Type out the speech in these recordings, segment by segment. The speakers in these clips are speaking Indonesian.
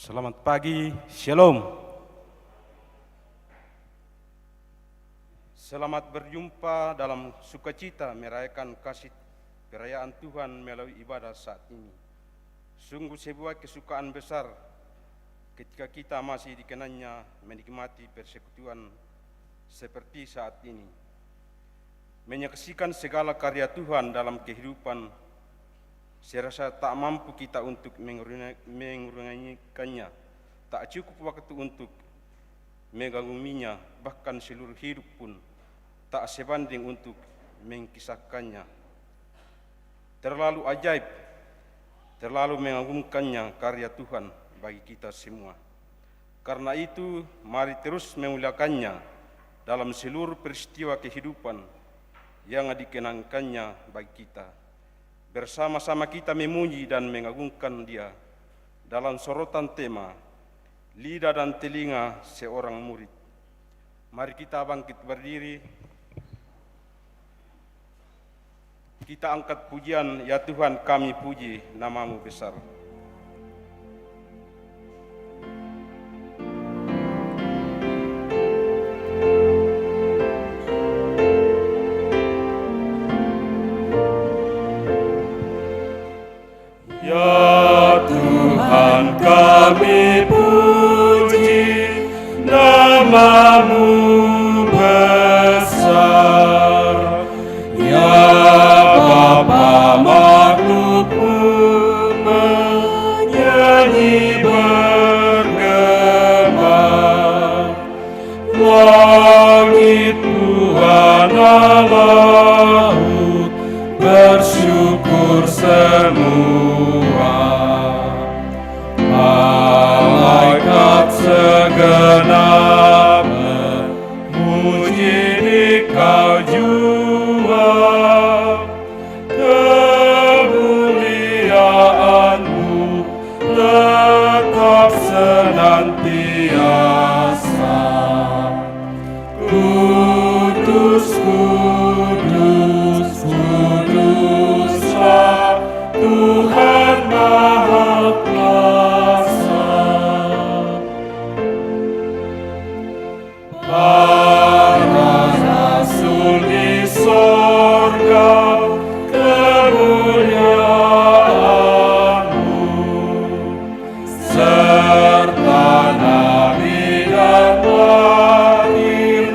Selamat pagi, Shalom. Selamat berjumpa dalam sukacita merayakan kasih perayaan Tuhan melalui ibadah saat ini. Sungguh sebuah kesukaan besar ketika kita masih dikenannya menikmati persekutuan seperti saat ini. Menyaksikan segala karya Tuhan dalam kehidupan, saya rasa tak mampu kita untuk mengurangikannya. Tak cukup waktu untuk mengaguminya, bahkan seluruh hidup pun tak sebanding untuk mengkisahkannya. Terlalu ajaib, terlalu mengagumkannya karya Tuhan bagi kita semua. Karena itu, mari terus memuliakannya dalam seluruh peristiwa kehidupan yang dikenangkannya bagi kita. Bersama-sama kita memuji dan mengagungkan Dia dalam sorotan tema lidah dan telinga seorang murid. Mari kita bangkit berdiri. Kita angkat pujian, ya Tuhan kami puji nama-Mu besar. Ya Tuhan kami puji nama-Mu besar. Ya Bapa makhluk-Mu menyanyi bergema. Langit Tuhan laut bersyukur semua. Malaikat segenap memuji Dikau jua. Kemuliaan-Mu tetap senantiasa. Kudus, kudus, kuduslah Tuhan Maha Kuasa. Para rasul di sorga, kemuliaan-Mu, serta nabi dan lahir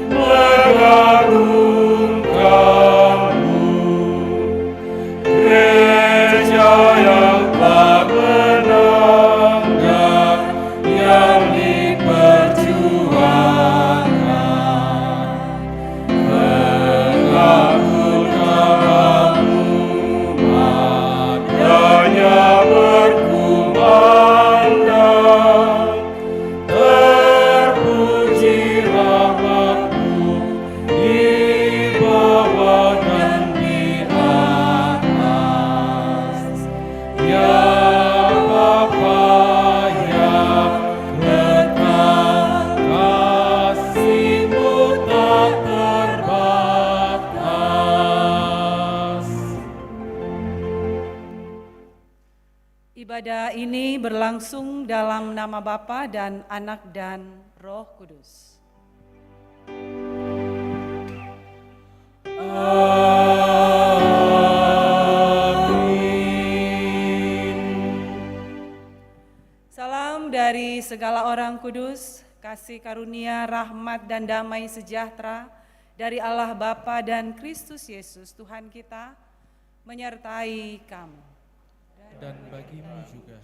mengagungkan-Mu. Gereja yang tak menanggar, yang diperjuangkan, mengagungkan umat-Nya berkumandang. Terpuji rahmat-Mu di bawah dan di atas. Ya Bapa yang dekat, kasih-Mu tak terbatas. Ibadah ini berlangsung dalam nama Bapa dan Anak dan Roh Kudus. Salam dari segala orang kudus, kasih karunia, rahmat dan damai sejahtera dari Allah Bapa dan Kristus Yesus Tuhan kita menyertai kamu. Dan bagimu juga.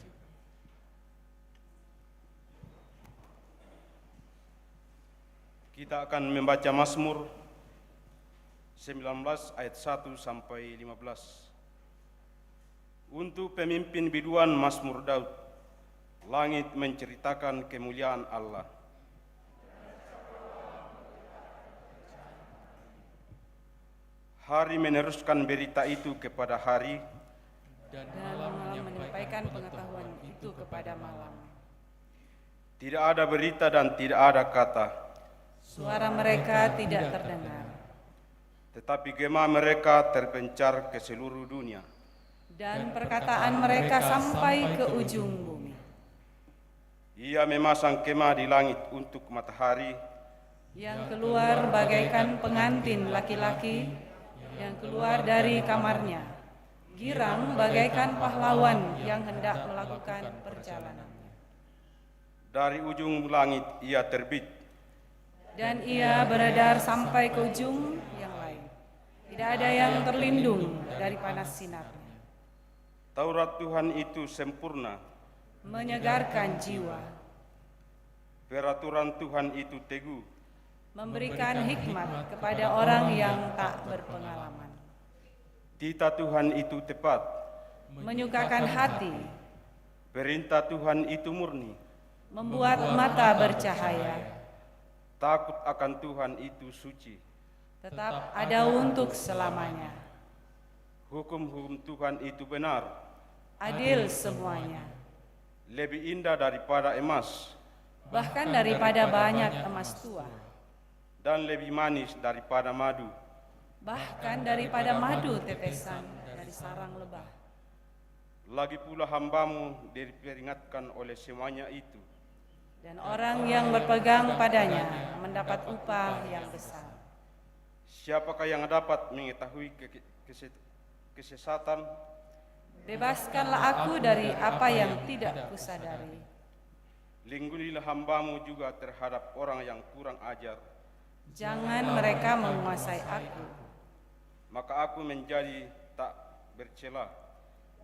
Kita akan membaca Mazmur 19 ayat 1 sampai 15. Untuk pemimpin biduan Mazmur Daud, langit menceritakan kemuliaan Allah. Hari meneruskan berita itu kepada hari, Dan Dan malam menyampaikan pengetahuan itu kepada malam. tidak ada berita dan tidak ada kata, Suara mereka tidak terdengar, tetapi gema mereka terpencar ke seluruh dunia. dan perkataan mereka sampai ke ujung bumi. Ia memasang kemah di langit untuk matahari, yang keluar bagaikan pengantin laki-laki yang keluar dari kamarnya, girang bagaikan pahlawan yang hendak melakukan perjalanannya. dari ujung langit ia terbit, Dan ia beredar sampai ke ujung yang lain. Tidak ada yang terlindung dari panas sinarnya. Taurat Tuhan itu sempurna, Menyegarkan jiwa, peraturan Tuhan itu teguh, memberikan hikmat kepada orang yang tak berpengalaman, titah Tuhan itu tepat, menyukakan hati, perintah Tuhan itu murni, membuat mata bercahaya, takut akan Tuhan itu suci, tetap ada untuk selamanya, hukum-hukum Tuhan itu benar, adil semuanya, lebih indah daripada emas, bahkan daripada banyak emas tua, dan lebih manis daripada madu. bahkan daripada madu tetesan dari sarang lebah. Lagi pula hambamu diperingatkan oleh semuanya itu. Dan orang yang berpegang padanya mendapat upah yang besar. Siapakah yang dapat mengetahui kesesatan? Bebaskanlah aku dari apa yang tidak kusadari. Lindungilah hambamu juga terhadap orang yang kurang ajar. Jangan mereka menguasai aku. Maka aku menjadi tak bercela.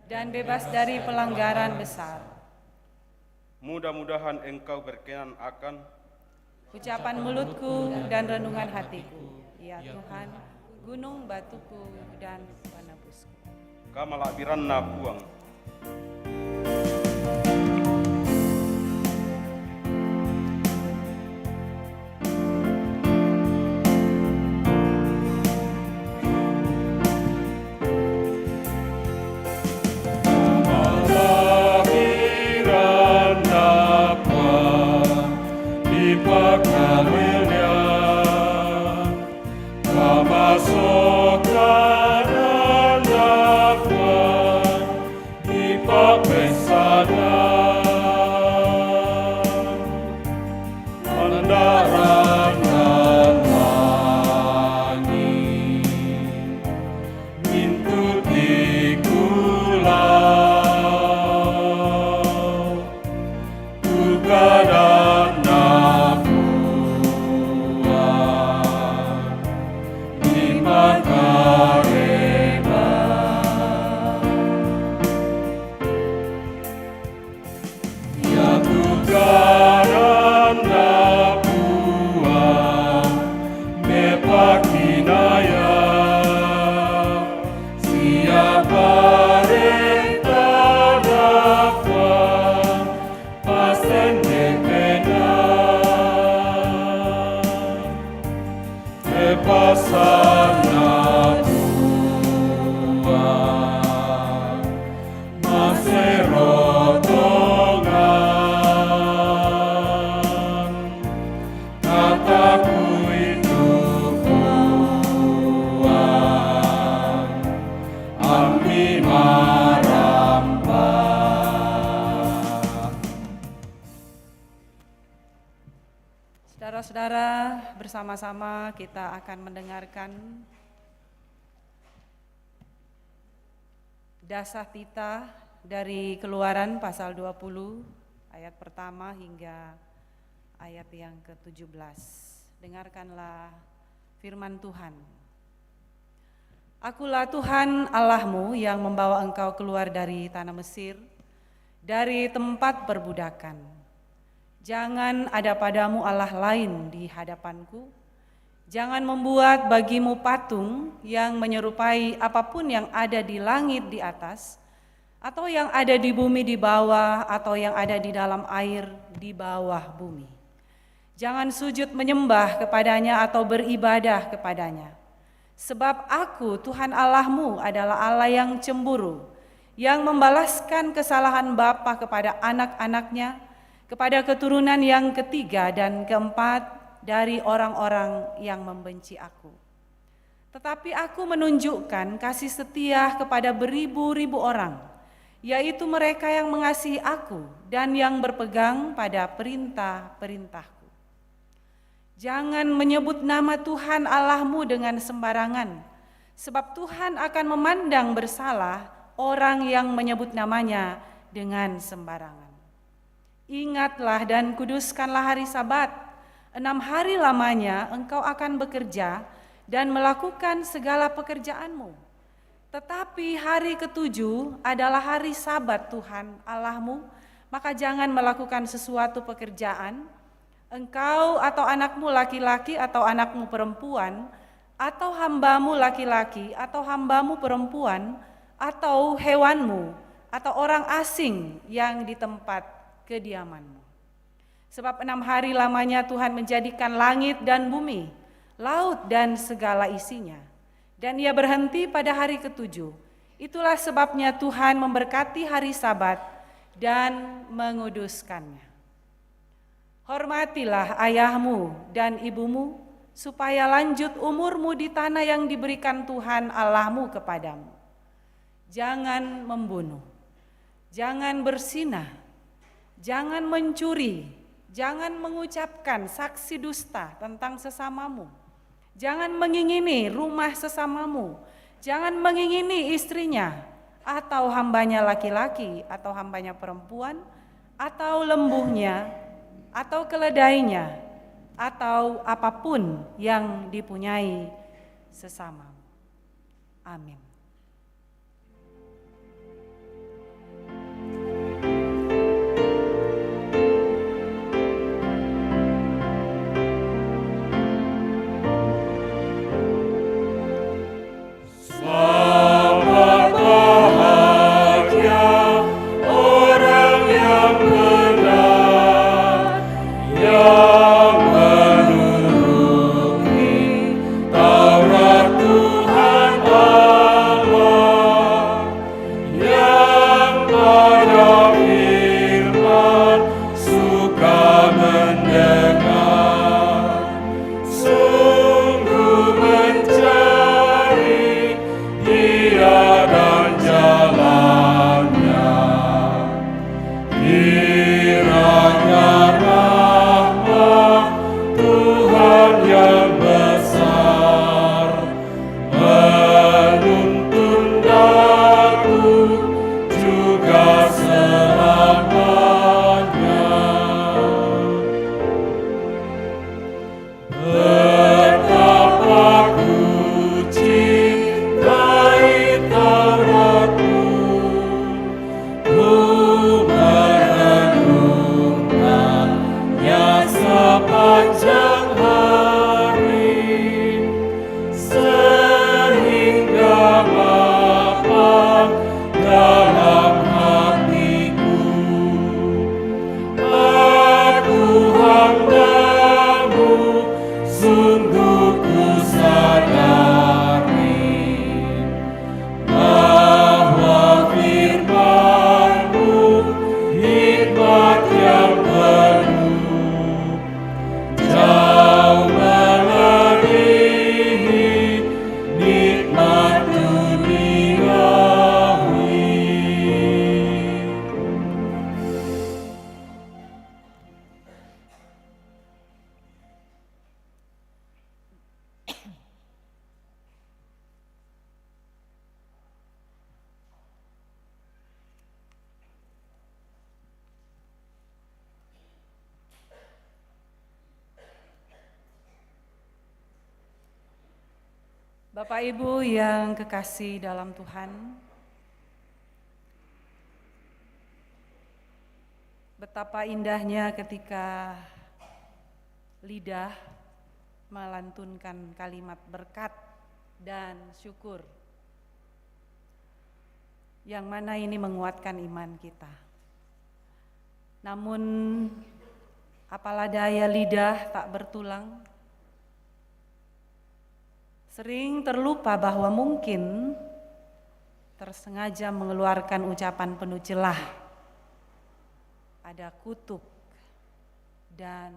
Dan bebas dari pelanggaran besar. Mudah-mudahan engkau berkenan akan Ucapan mulutku dan renungan hatiku. Ya Tuhan, gunung batuku dan penebusku. kamala biranna buang. Saudara-saudara, bersama-sama kita akan mendengarkan dasah titah dari Keluaran pasal 20 ayat pertama hingga ayat yang ke-17. Dengarkanlah firman Tuhan. Akulah Tuhan Allahmu yang membawa engkau keluar dari tanah Mesir, dari tempat perbudakan. Jangan ada padamu Allah lain di hadapanku. Jangan membuat bagimu patung yang menyerupai apapun yang ada di langit di atas, atau yang ada di bumi di bawah, atau yang ada di dalam air di bawah bumi. Jangan sujud menyembah kepadanya atau beribadah kepadanya. Sebab aku, Tuhan Allahmu, adalah Allah yang cemburu, yang membalaskan kesalahan bapa kepada anak-anaknya, kepada keturunan yang ketiga dan keempat dari orang-orang yang membenci aku. Tetapi aku menunjukkan kasih setia kepada beribu-ribu orang yaitu mereka yang mengasihi Aku dan yang berpegang pada perintah-perintahku. Jangan menyebut nama Tuhan Allahmu dengan sembarangan, sebab Tuhan akan memandang bersalah orang yang menyebut namanya dengan sembarangan. Ingatlah dan kuduskanlah hari Sabat. 6 hari lamanya engkau akan bekerja dan melakukan segala pekerjaanmu. Tetapi hari ke-7 adalah hari Sabat Tuhan Allahmu, maka jangan melakukan sesuatu pekerjaan, engkau atau anakmu laki-laki atau anakmu perempuan, atau hambamu laki-laki atau hambamu perempuan, atau hewanmu, atau orang asing yang di tempat kediamanmu. Sebab 6 hari lamanya Tuhan menjadikan langit dan bumi, laut dan segala isinya. Dan ia berhenti pada hari ke-7. Itulah sebabnya Tuhan memberkati hari Sabat dan menguduskannya. Hormatilah ayahmu dan ibumu, supaya lanjut umurmu di tanah yang diberikan Tuhan Allahmu kepadamu. Jangan membunuh, jangan berzinah, jangan mencuri, jangan mengucapkan saksi dusta tentang sesamamu, jangan mengingini rumah sesamamu, jangan mengingini istrinya, atau hambanya laki-laki, atau hambanya perempuan, atau lembunya, atau keledainya, atau apapun yang dipunyai sesamamu. Amin. Bapak Ibu yang kekasih dalam Tuhan, betapa indahnya ketika lidah melantunkan kalimat berkat dan syukur, yang mana ini menguatkan iman kita. Namun apalah daya lidah tak bertulang, sering terlupa bahwa mungkin tersengaja mengeluarkan ucapan penuh celah, ada kutuk dan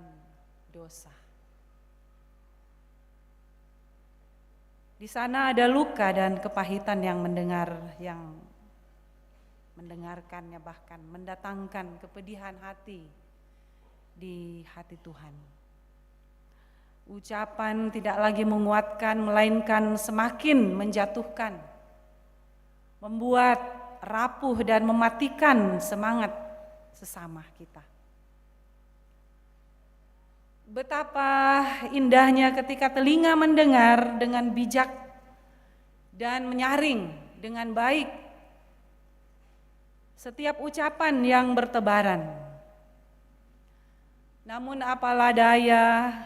dosa. Di sana ada luka dan kepahitan yang mendengar yang mendengarkannya, bahkan mendatangkan kepedihan hati di hati Tuhan. Ucapan tidak lagi menguatkan, melainkan semakin menjatuhkan, membuat rapuh dan mematikan semangat sesama kita. Betapa indahnya ketika telinga mendengar dengan bijak dan menyaring dengan baik setiap ucapan yang bertebaran. Namun apalah daya,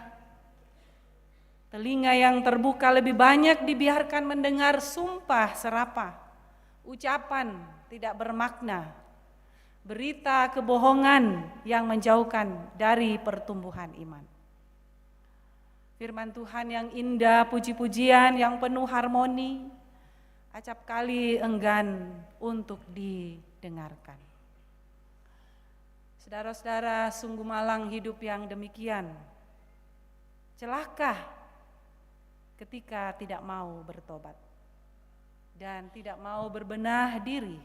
telinga yang terbuka lebih banyak dibiarkan mendengar sumpah serapah, ucapan tidak bermakna, berita kebohongan yang menjauhkan dari pertumbuhan iman. Firman Tuhan yang indah, puji-pujian yang penuh harmoni, acap kali enggan untuk didengarkan. Saudara-saudara, sungguh malang hidup yang demikian. Celaka ketika tidak mau bertobat dan tidak mau berbenah diri.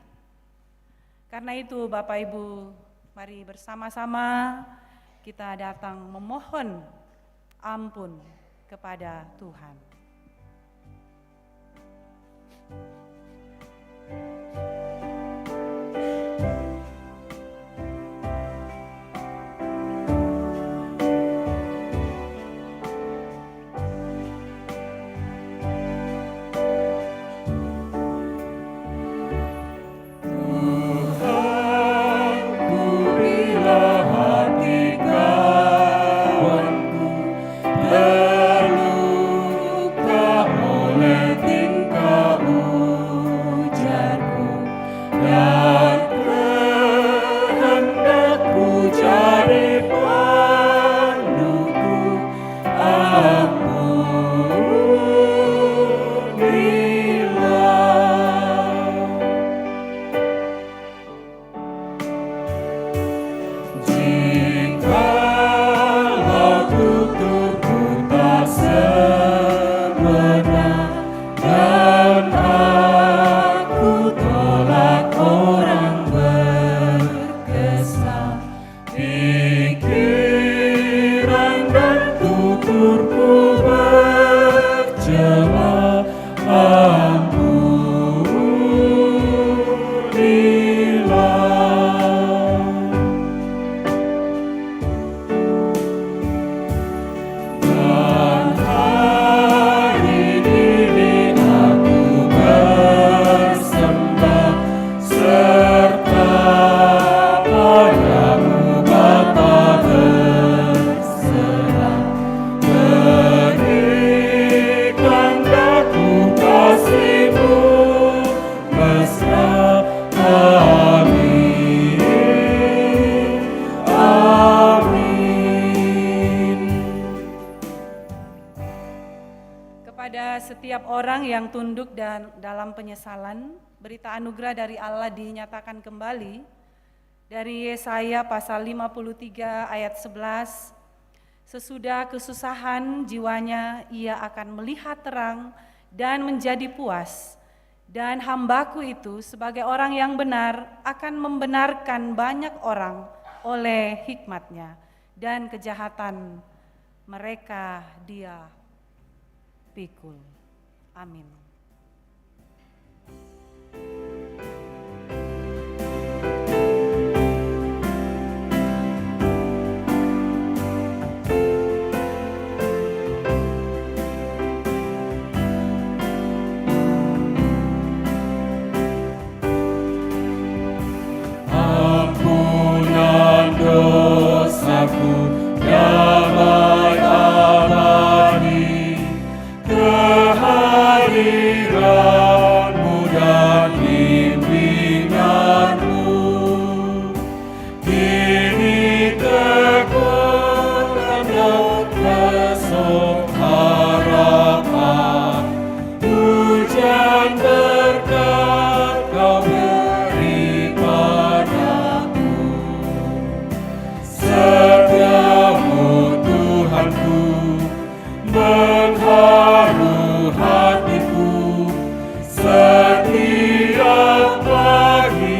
Karena itu Bapak Ibu, mari bersama-sama kita datang memohon ampun kepada Tuhan. Setiap orang yang tunduk dan dalam penyesalan, berita anugerah dari Allah dinyatakan kembali dari Yesaya pasal 53 ayat 11. Sesudah kesusahan jiwanya ia akan melihat terang dan menjadi puas, dan hambaku itu sebagai orang yang benar akan membenarkan banyak orang oleh hikmatnya, dan kejahatan mereka dia pikul. Amin. Ampunan dosaku, damai abadi, kehadiranmu dan bimbinganmu, kini teguhkan dan besok harapan, hujan berkat kau beri padaku, setiamu Tuhanku mengharu hatiku, setiap pagi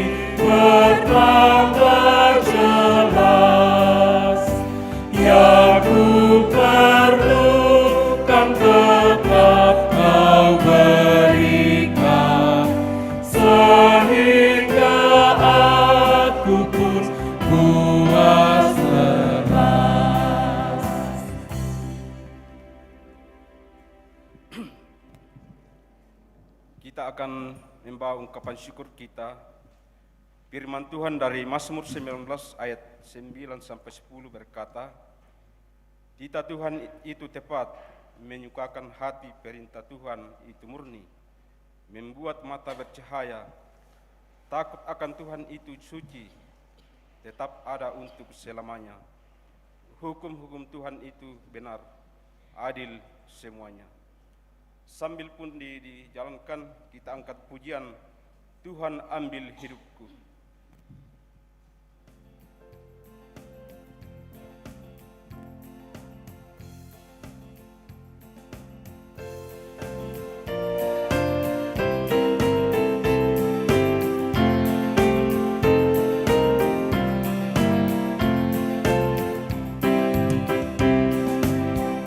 Kita akan membawa ungkapan syukur kita. Firman Tuhan dari Mazmur 19 ayat 9 sampai 10 berkata, "Titah Tuhan itu tepat, menyukakan hati, perintah Tuhan itu murni, membuat mata bercahaya. Takut akan Tuhan itu suci, tetap ada untuk selamanya. Hukum-hukum Tuhan itu benar, adil semuanya." Sambil pun dijalankan, kita angkat pujian, Tuhan ambil hidupku.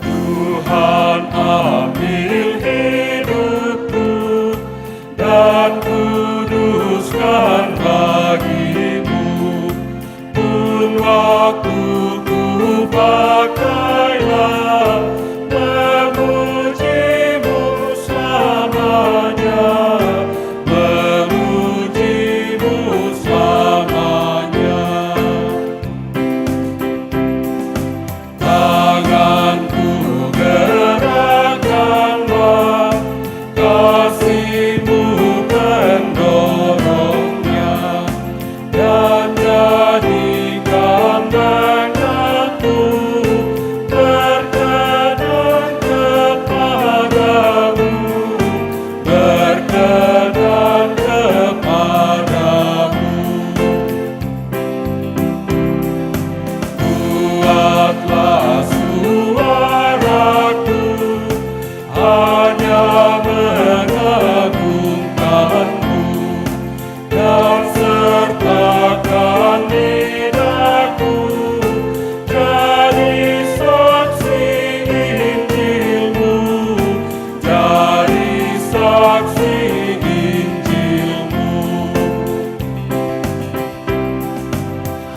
Tuhan ambil hidupku dan kuduskan bagimu. Pun waktuku pakailah memujimu selamanya, memujimu selamanya. Tanganku gerakkanlah, kasih-Mu pendorongnya, dan jadikan tanganku berkenan kepadamu, berkenan kepadamu. Kuatlah suaraku, hanya mengagungkan-Mu, dan sertakan lidahku jadi saksi Injil-Mu, jadi saksi Injil-Mu.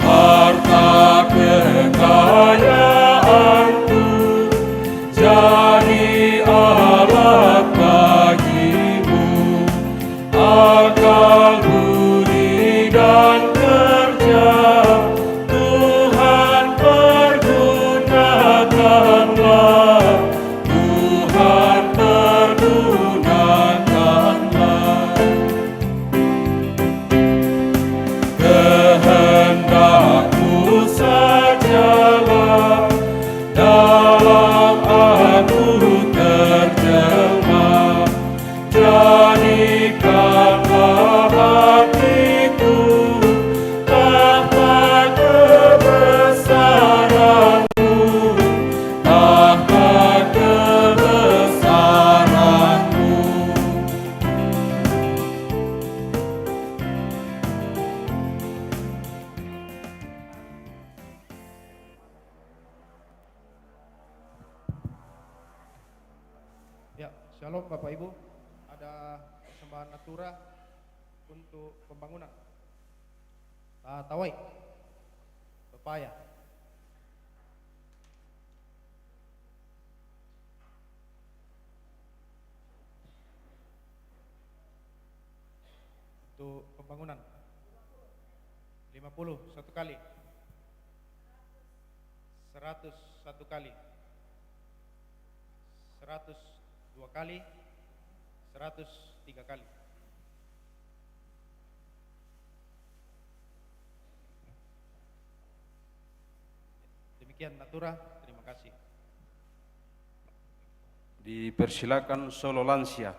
Harta kekayaanku jadi alat bagi-Mu, akal budi dan kerja Tuhan pergunakanlah, Tuhan pergunakanlah. Kehendak-Mu sajalah dalam aku terjemah, jadikanlah hatiku tahta kebesaran-Mu, tahta kebesaran-Mu. Ya, shalom Bapak Ibu. Ada persembahan natura untuk pembangunan. Tawai, pepaya. Untuk pembangunan 50 satu kali, 100 satu kali, 100 dua kali, 100 tiga kali. Demikian natura, terima kasih. Dipersilakan solo lansia.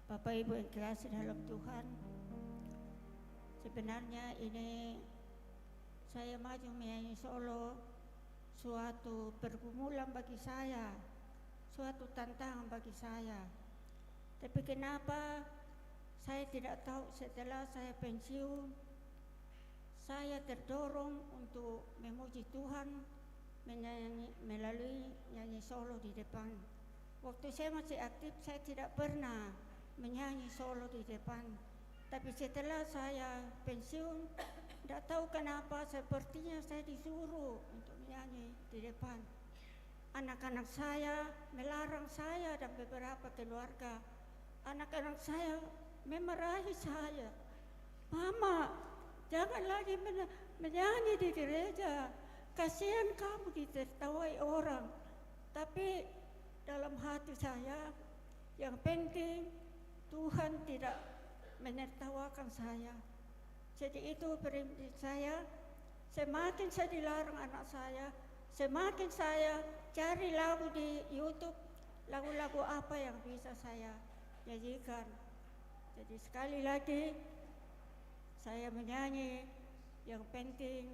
Bapak Ibu yang dikasihi dalam Tuhan, sebenarnya ini saya maju menyanyi solo suatu pergumulan bagi saya, suatu tantangan bagi saya. Tapi kenapa Saya tidak tahu setelah saya pensiun, saya terdorong untuk memuji Tuhan melalui nyanyi solo di depan. Waktu saya masih aktif, saya tidak pernah menyanyi solo di depan. Tapi setelah saya pensiun, tidak tahu kenapa sepertinya saya disuruh untuk menyanyi di depan. Anak-anak saya melarang saya dan beberapa keluarga. Anak-anak saya memarahi saya. Mama, jangan lagi menyanyi di gereja. Kasihan kamu ditertawai orang. Tapi dalam hati saya, yang penting Tuhan tidak menertawakan saya. Jadi itu prinsip saya. Semakin saya dilarang anak saya, semakin saya cari lagu di YouTube, lagu-lagu apa yang bisa saya nyanyikan. Jadi sekali lagi saya menyanyi, yang penting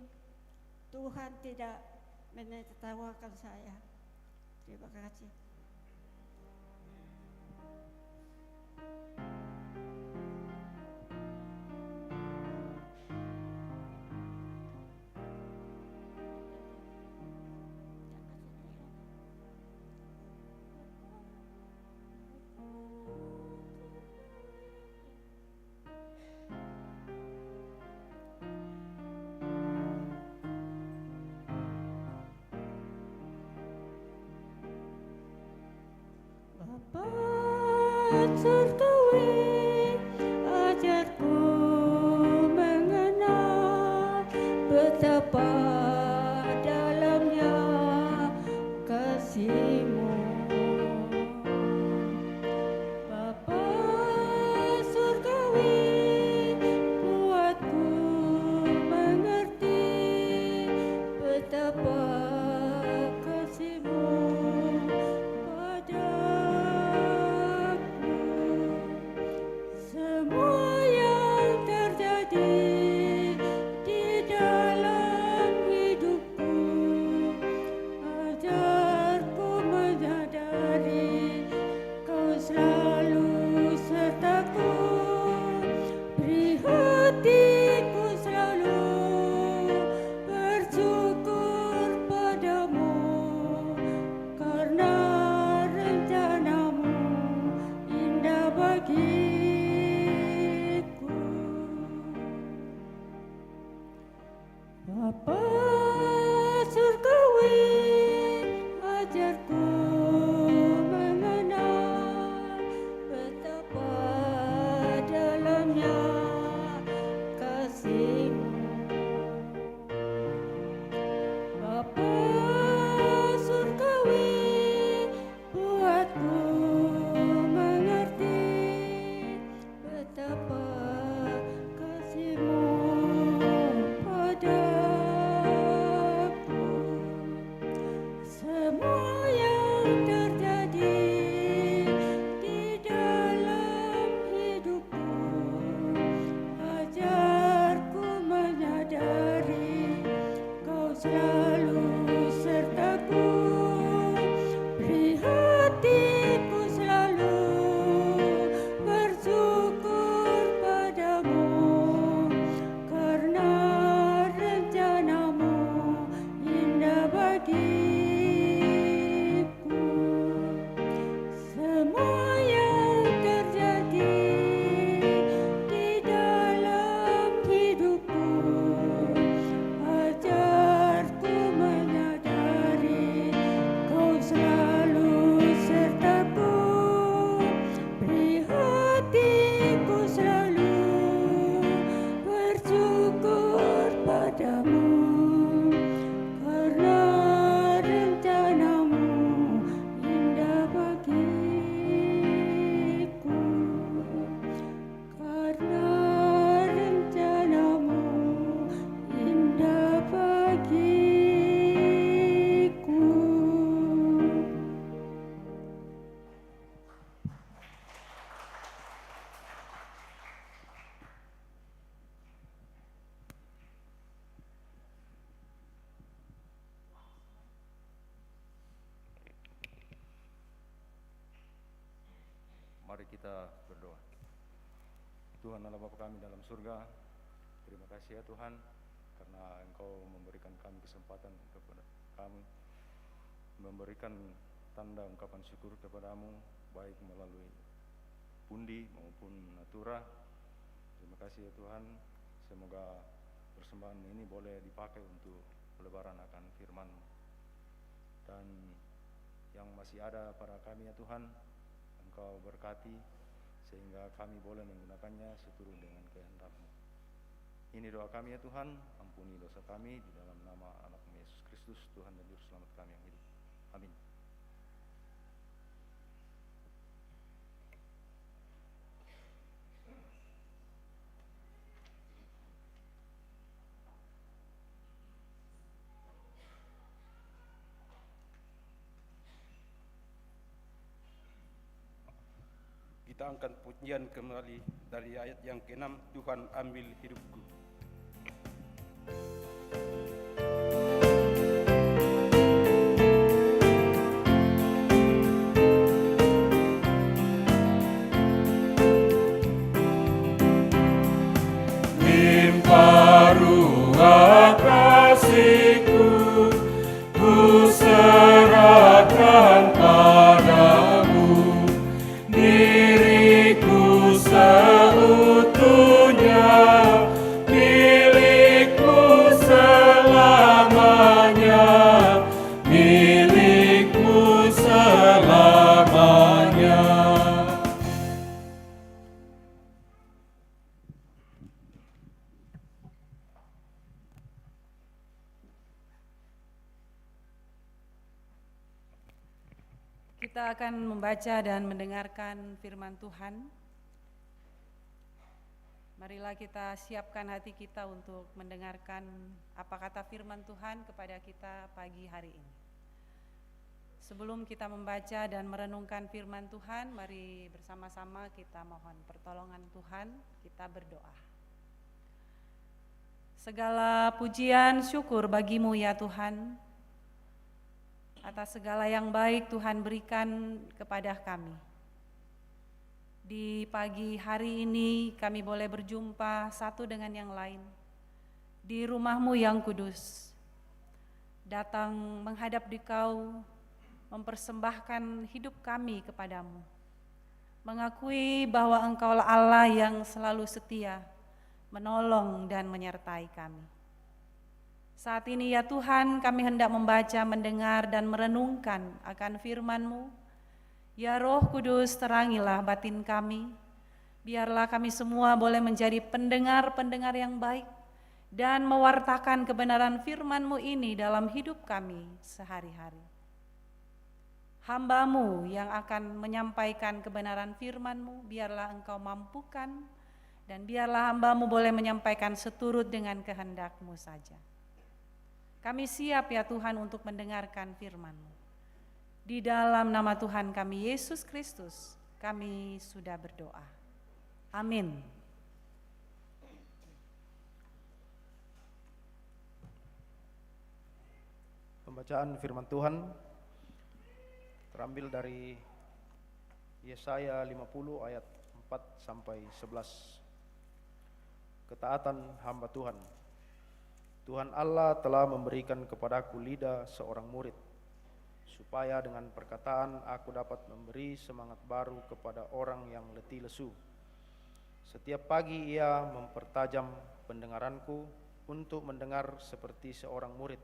Tuhan tidak menertawakan saya. Terima kasih. Surgawi, ajarku mengenal betapa dalamnya kasih-Mu. Bapa surgawi, buatku mengerti betapa kasih-Mu padaku. Semua yang terjadi di dalam hidupku, ajarku menyadari Kau selalu sertaku. Beri hatiku selalu bersyukur padamu, karena rencana-Mu indah bagiku. Bapa surgawi, ajarku mengenal betapa dalamnya kasih-Mu. Bapa surgawi, buatku mengerti betapa kasih-Mu padaku. Semua yang terjadi di dalam hidupku, ajarku menyadari Kau selalu sertaku. Beri hatiku selalu bersyukur padamu, karena rencana-Mu indah bagiku. Semua yang terjadi di dalam hidupku, ajarku menyadari Kau selalu sertaku. Beri hatiku selalu bersyukur padamu, karena rencana-Mu indah bagiku. Karena rencana-Mu indah bagiku. Mari kita berdoa. Tuhan Allah Bapa kami dalam surga, terima kasih ya Tuhan, karena Engkau memberikan kami kesempatan kepada kami, memberikan tanda ungkapan syukur kepadamu, baik melalui pundi maupun natura. Terima kasih ya Tuhan, semoga persembahan ini boleh dipakai untuk pelebaran akan firman-Mu. Dan yang masih ada pada kami ya Tuhan, Engkau berkati sehingga kami boleh menggunakannya seturut dengan kehendak-Mu. Ini doa kami ya Tuhan, ampuni dosa kami di dalam nama anak-Mu Yesus Kristus, Tuhan dan Juru Selamat kami yang hidup. Amin. Kita angkat pujian kembali dari ayat yang ke-6, Tuhan ambil hidupku. Limpah ruah kasih-Ku, Ku serahkan padamu. Diriku seutuhnya, milik-Mu selamanya, milik-Mu selamanya. Kita akan membaca dan mendengarkan firman Tuhan. Marilah kita siapkan hati kita untuk mendengarkan apa kata firman Tuhan kepada kita pagi hari ini. Sebelum kita membaca dan merenungkan firman Tuhan, mari bersama-sama kita mohon pertolongan Tuhan, kita berdoa. Segala pujian syukur bagi-Mu ya Tuhan, atas segala yang baik Tuhan berikan kepada kami. Di pagi hari ini kami boleh berjumpa satu dengan yang lain di rumah-Mu yang kudus. Datang menghadap Dikau, mempersembahkan hidup kami kepadamu. Mengakui bahwa Engkaulah Allah yang selalu setia, menolong dan menyertai kami. Saat ini ya Tuhan, kami hendak membaca, mendengar, dan merenungkan akan firman-Mu. Ya Roh Kudus, terangilah batin kami. Biarlah kami semua boleh menjadi pendengar-pendengar yang baik dan mewartakan kebenaran firman-Mu ini dalam hidup kami sehari-hari. Hamba-Mu yang akan menyampaikan kebenaran firman-Mu, biarlah Engkau mampukan, dan biarlah hamba-Mu boleh menyampaikan seturut dengan kehendak-Mu saja. Kami siap ya Tuhan untuk mendengarkan firman-Mu. Di dalam nama Tuhan kami Yesus Kristus, kami sudah berdoa. Amin. Pembacaan firman Tuhan terambil dari Yesaya 50 ayat 4 sampai 11. Ketaatan hamba Tuhan. Tuhan Allah telah memberikan kepadaku lidah seorang murid, supaya dengan perkataan aku dapat memberi semangat baru kepada orang yang letih lesu. Setiap pagi ia mempertajam pendengaranku untuk mendengar seperti seorang murid.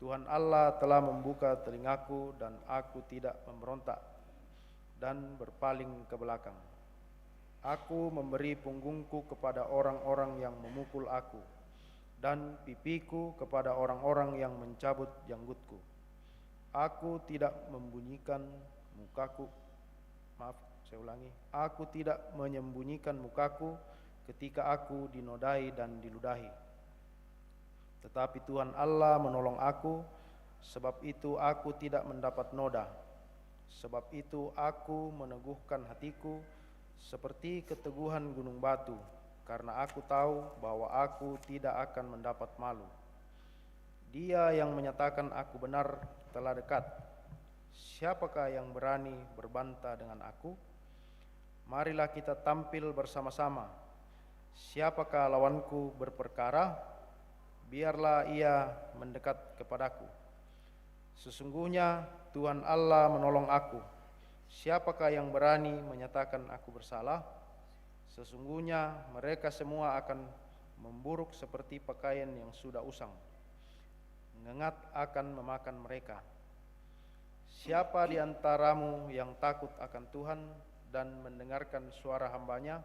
Tuhan Allah telah membuka telingaku dan aku tidak memberontak dan berpaling ke belakang. Aku memberi punggungku kepada orang-orang yang memukul aku, dan pipiku kepada orang-orang yang mencabut janggutku. Aku tidak membunyikan mukaku, aku tidak menyembunyikan mukaku ketika aku dinodai dan diludahi. Tetapi Tuhan Allah menolong aku, sebab itu aku tidak mendapat noda. Sebab itu aku meneguhkan hatiku seperti keteguhan gunung batu, karena aku tahu bahwa aku tidak akan mendapat malu. Dia yang menyatakan aku benar telah dekat. Siapakah yang berani berbantah dengan aku? Marilah kita tampil bersama-sama. Siapakah lawanku berperkara? Biarlah ia mendekat kepadaku. Sesungguhnya Tuhan Allah menolong aku. Siapakah yang berani menyatakan aku bersalah? Sesungguhnya mereka semua akan memburuk seperti pakaian yang sudah usang. Ngengat akan memakan mereka. Siapa di antaramu yang takut akan Tuhan dan mendengarkan suara hamba-Nya?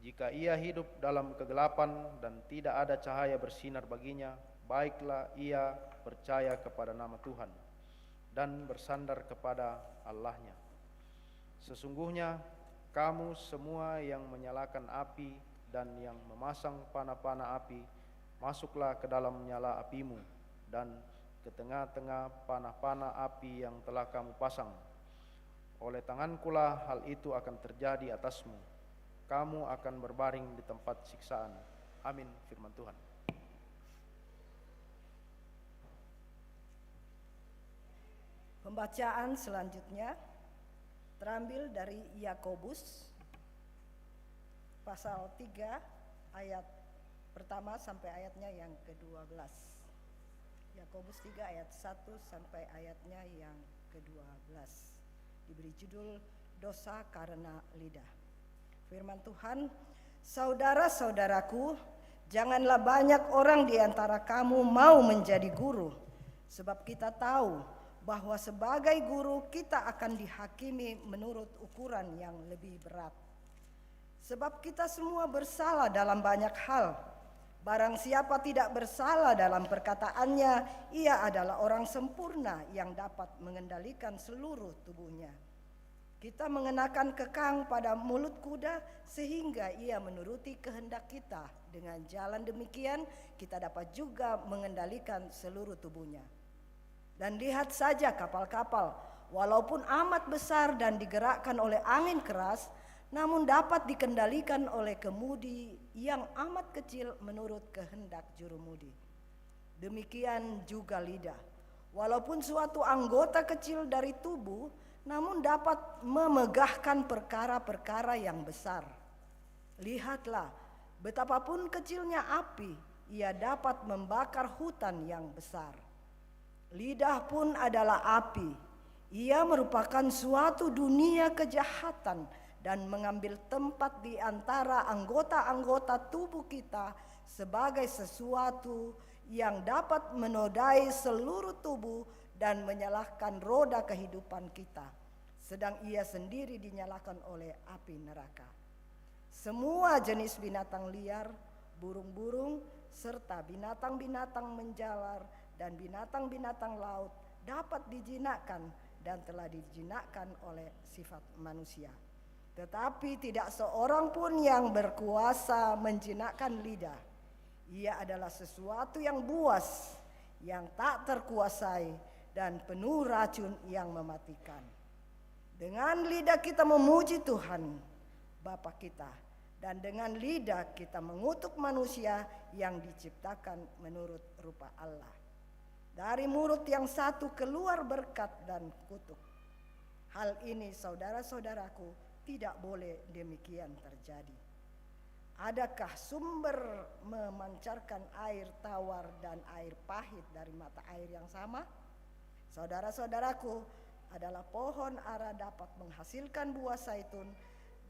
Jika ia hidup dalam kegelapan dan tidak ada cahaya bersinar baginya, baiklah ia percaya kepada nama Tuhan dan bersandar kepada Allah-Nya. Sesungguhnya kamu semua yang menyalakan api dan yang memasang pana-pana api, masuklah ke dalam nyala apimu dan ke tengah-tengah pana-pana api yang telah kamu pasang. Oleh tangankulah hal itu akan terjadi atasmu. Kamu akan berbaring di tempat siksaan. Amin. Firman Tuhan. Pembacaan selanjutnya terambil dari Yakobus pasal 3 ayat pertama sampai ayatnya yang ke-12. Yakobus 3 ayat 1 sampai ayatnya yang ke-12. Diberi judul dosa karena lidah. Firman Tuhan, saudara-saudaraku, janganlah banyak orang di antara kamu mau menjadi guru, sebab kita tahu bahwa sebagai guru kita akan dihakimi menurut ukuran yang lebih berat. Sebab kita semua bersalah dalam banyak hal. Barang siapa tidak bersalah dalam perkataannya, ia adalah orang sempurna yang dapat mengendalikan seluruh tubuhnya. Kita mengenakan kekang pada mulut kuda sehingga ia menuruti kehendak kita. Dengan jalan demikian kita dapat juga mengendalikan seluruh tubuhnya. Dan lihat saja kapal-kapal, walaupun amat besar dan digerakkan oleh angin keras, namun dapat dikendalikan oleh kemudi yang amat kecil menurut kehendak jurumudi. Demikian juga lidah, walaupun suatu anggota kecil dari tubuh, namun dapat memegahkan perkara-perkara yang besar. Lihatlah, betapapun kecilnya api, ia dapat membakar hutan yang besar. Lidah pun adalah api, ia merupakan suatu dunia kejahatan dan mengambil tempat di antara anggota-anggota tubuh kita sebagai sesuatu yang dapat menodai seluruh tubuh dan menyalahkan roda kehidupan kita, sedang ia sendiri dinyalakan oleh api neraka. Semua jenis binatang liar, burung-burung, serta binatang-binatang menjalar dan binatang-binatang laut dapat dijinakkan dan telah dijinakkan oleh sifat manusia. Tetapi tidak seorang pun yang berkuasa menjinakkan lidah. Ia adalah sesuatu yang buas, yang tak terkuasai, dan penuh racun yang mematikan. Dengan lidah kita memuji Tuhan, Bapa kita, dan dengan lidah kita mengutuk manusia yang diciptakan menurut rupa Allah. Dari mulut yang satu keluar berkat dan kutuk. Hal ini saudara-saudaraku, tidak boleh demikian terjadi. Adakah sumber memancarkan air tawar dan air pahit dari mata air yang sama? Saudara-saudaraku, adalah pohon ara dapat menghasilkan buah zaitun,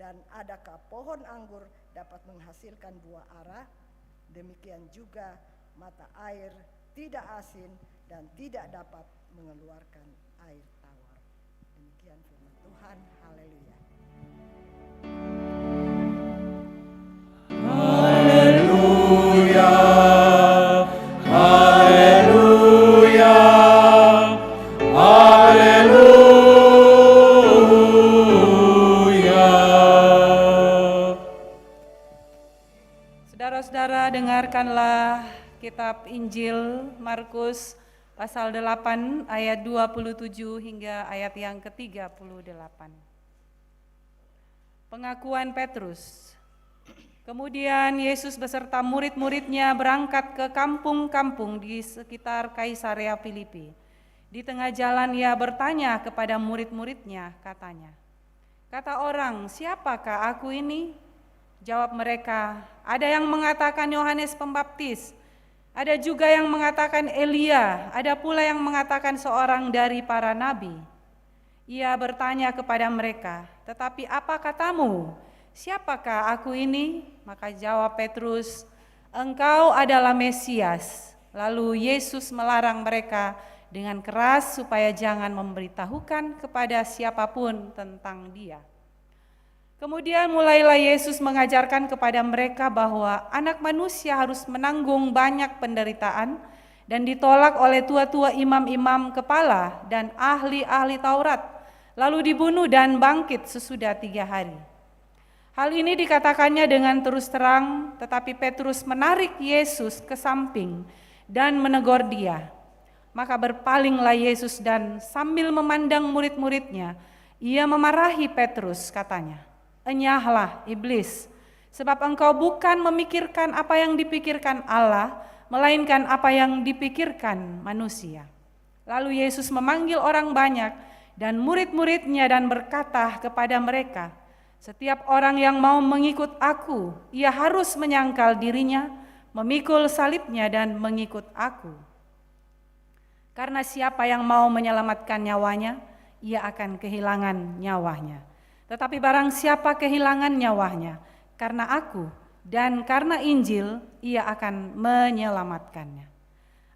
dan adakah pohon anggur dapat menghasilkan buah ara? Demikian juga mata air tidak asin dan tidak dapat mengeluarkan air tawar. Demikian firman Tuhan. Haleluya. Haleluya, haleluya, haleluya. Saudara-saudara, dengarkanlah kitab Injil Markus pasal 8 ayat 27 hingga ayat yang ke-38. Pengakuan Petrus. Kemudian Yesus beserta murid-muridnya berangkat ke kampung-kampung di sekitar Kaisarea Filipi. Di tengah jalan ia bertanya kepada murid-muridnya, katanya, Kata orang, siapakah aku ini? Jawab mereka, ada yang mengatakan Yohanes Pembaptis, ada juga yang mengatakan Elia, ada pula yang mengatakan seorang dari para nabi. Ia bertanya kepada mereka, tetapi apa katamu? Siapakah aku ini? Maka jawab Petrus, engkau adalah Mesias. Lalu Yesus melarang mereka dengan keras supaya jangan memberitahukan kepada siapapun tentang Dia. Kemudian mulailah Yesus mengajarkan kepada mereka bahwa Anak Manusia harus menanggung banyak penderitaan dan ditolak oleh tua-tua imam-imam kepala dan ahli-ahli Taurat, lalu dibunuh dan bangkit sesudah 3 hari. Hal ini dikatakannya dengan terus terang, tetapi Petrus menarik Yesus ke samping dan menegur dia. Maka berpalinglah Yesus dan sambil memandang murid-muridnya, ia memarahi Petrus, katanya, enyahlah iblis, sebab engkau bukan memikirkan apa yang dipikirkan Allah, melainkan apa yang dipikirkan manusia. Lalu Yesus memanggil orang banyak dan murid-muridnya dan berkata kepada mereka, setiap orang yang mau mengikut aku, ia harus menyangkal dirinya, memikul salibnya dan mengikut aku. Karena siapa yang mau menyelamatkan nyawanya, ia akan kehilangan nyawanya. Tetapi barang siapa kehilangan nyawanya, karena aku dan karena Injil, ia akan menyelamatkannya.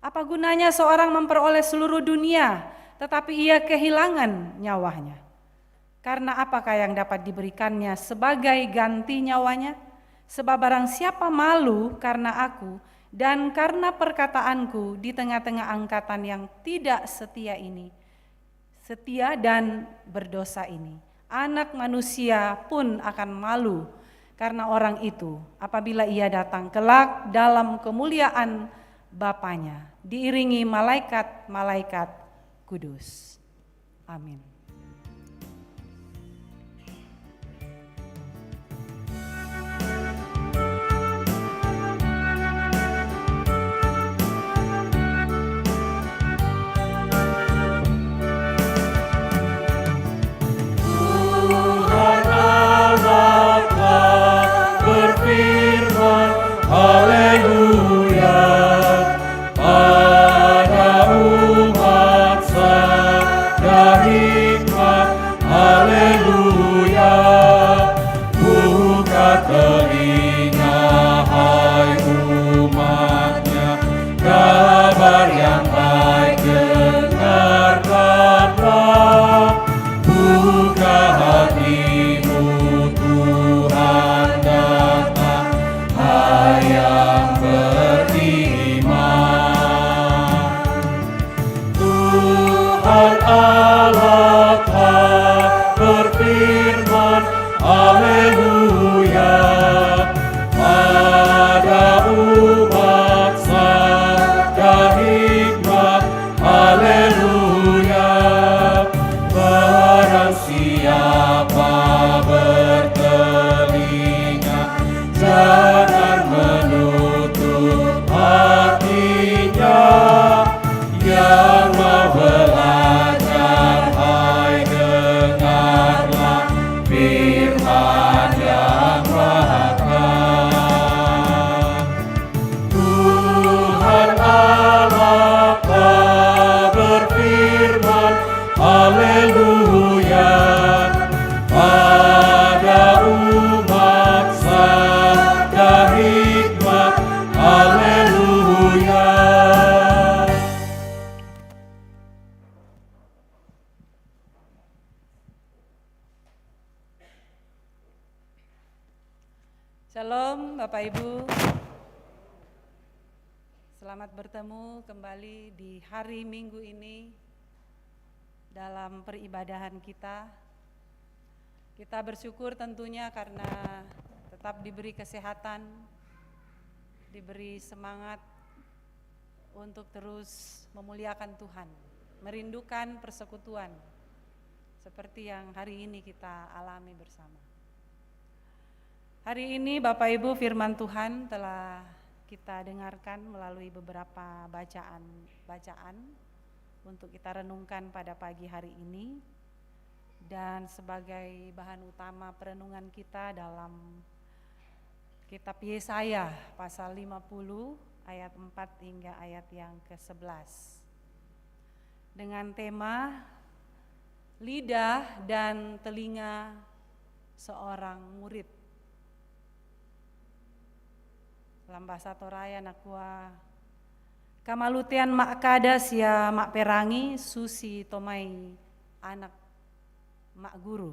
Apa gunanya seorang memperoleh seluruh dunia, tetapi ia kehilangan nyawanya? Karena apakah yang dapat diberikannya sebagai ganti nyawanya? Sebab barang siapa malu karena aku dan karena perkataanku di tengah-tengah angkatan yang tidak setia dan berdosa ini, Anak Manusia pun akan malu karena orang itu apabila ia datang kelak dalam kemuliaan Bapanya, diiringi malaikat-malaikat kudus. Amin. Haleluya, pada umat sadar hikmat. Haleluya, buka telinga hai umatnya, kabar yang baik dengarkanlah. Buka hatimu, Tuhan datang, hai yang beriman. Tuhan Allah telah berfirman, haleluya, pada umat sadar hikmat. Haleluya, barang siapa bertelinga, jangan menutup hatinya. Yang mau belajar, hai dengarlah firman yang rahmat. Tuhan Allah telah berfirman, haleluya, pada umat sadar hikmat. Haleluya. Shalom Bapak Ibu, selamat bertemu kembali di hari Minggu ini dalam peribadahan kita. Kita bersyukur tentunya karena tetap diberi kesehatan, diberi semangat untuk terus memuliakan Tuhan, merindukan persekutuan seperti yang hari ini kita alami bersama. Hari ini Bapak Ibu, firman Tuhan telah kita dengarkan melalui beberapa bacaan untuk kita renungkan pada pagi hari ini. dan sebagai bahan utama perenungan kita dalam kitab Yesaya pasal 50 ayat 4 hingga ayat yang ke-11 dengan tema lidah dan telinga seorang murid. Dalam bahasa Toraya nakua kamalutian mak kada sia mak perangi susi tomai anak mak guru.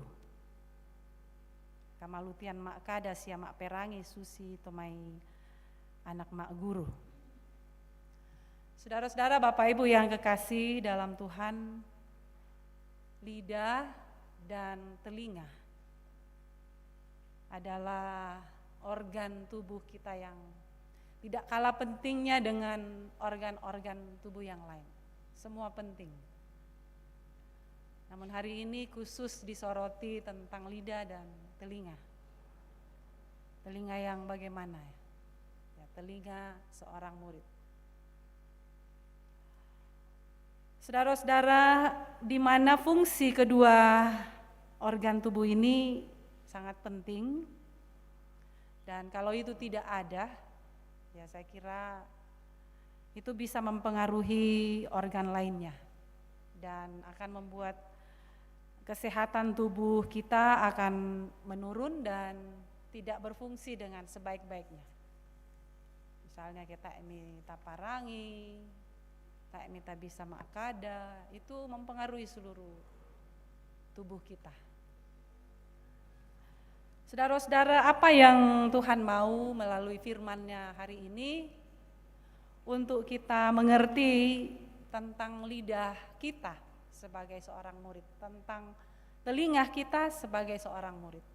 Kamalutian mak kada sia mak perangi susi tomai anak mak guru. Saudara-saudara, Bapak Ibu yang kekasih dalam Tuhan, lidah dan telinga adalah organ tubuh kita yang tidak kalah pentingnya dengan organ-organ tubuh yang lain. Semua penting. Namun hari ini khusus disoroti tentang lidah dan telinga. Telinga yang bagaimana ya? Ya, telinga seorang murid. Saudara-saudara, di mana fungsi kedua organ tubuh ini sangat penting. Dan kalau itu tidak ada, ya saya kira itu bisa mempengaruhi organ lainnya dan akan membuat kesehatan tubuh kita akan menurun dan tidak berfungsi dengan sebaik-baiknya. Misalnya kita minta parangi, tak minta bisa makada, itu mempengaruhi seluruh tubuh kita. Saudara-saudara, apa yang Tuhan mau melalui firman-Nya hari ini untuk kita mengerti tentang lidah kita sebagai seorang murid, tentang telinga kita sebagai seorang murid.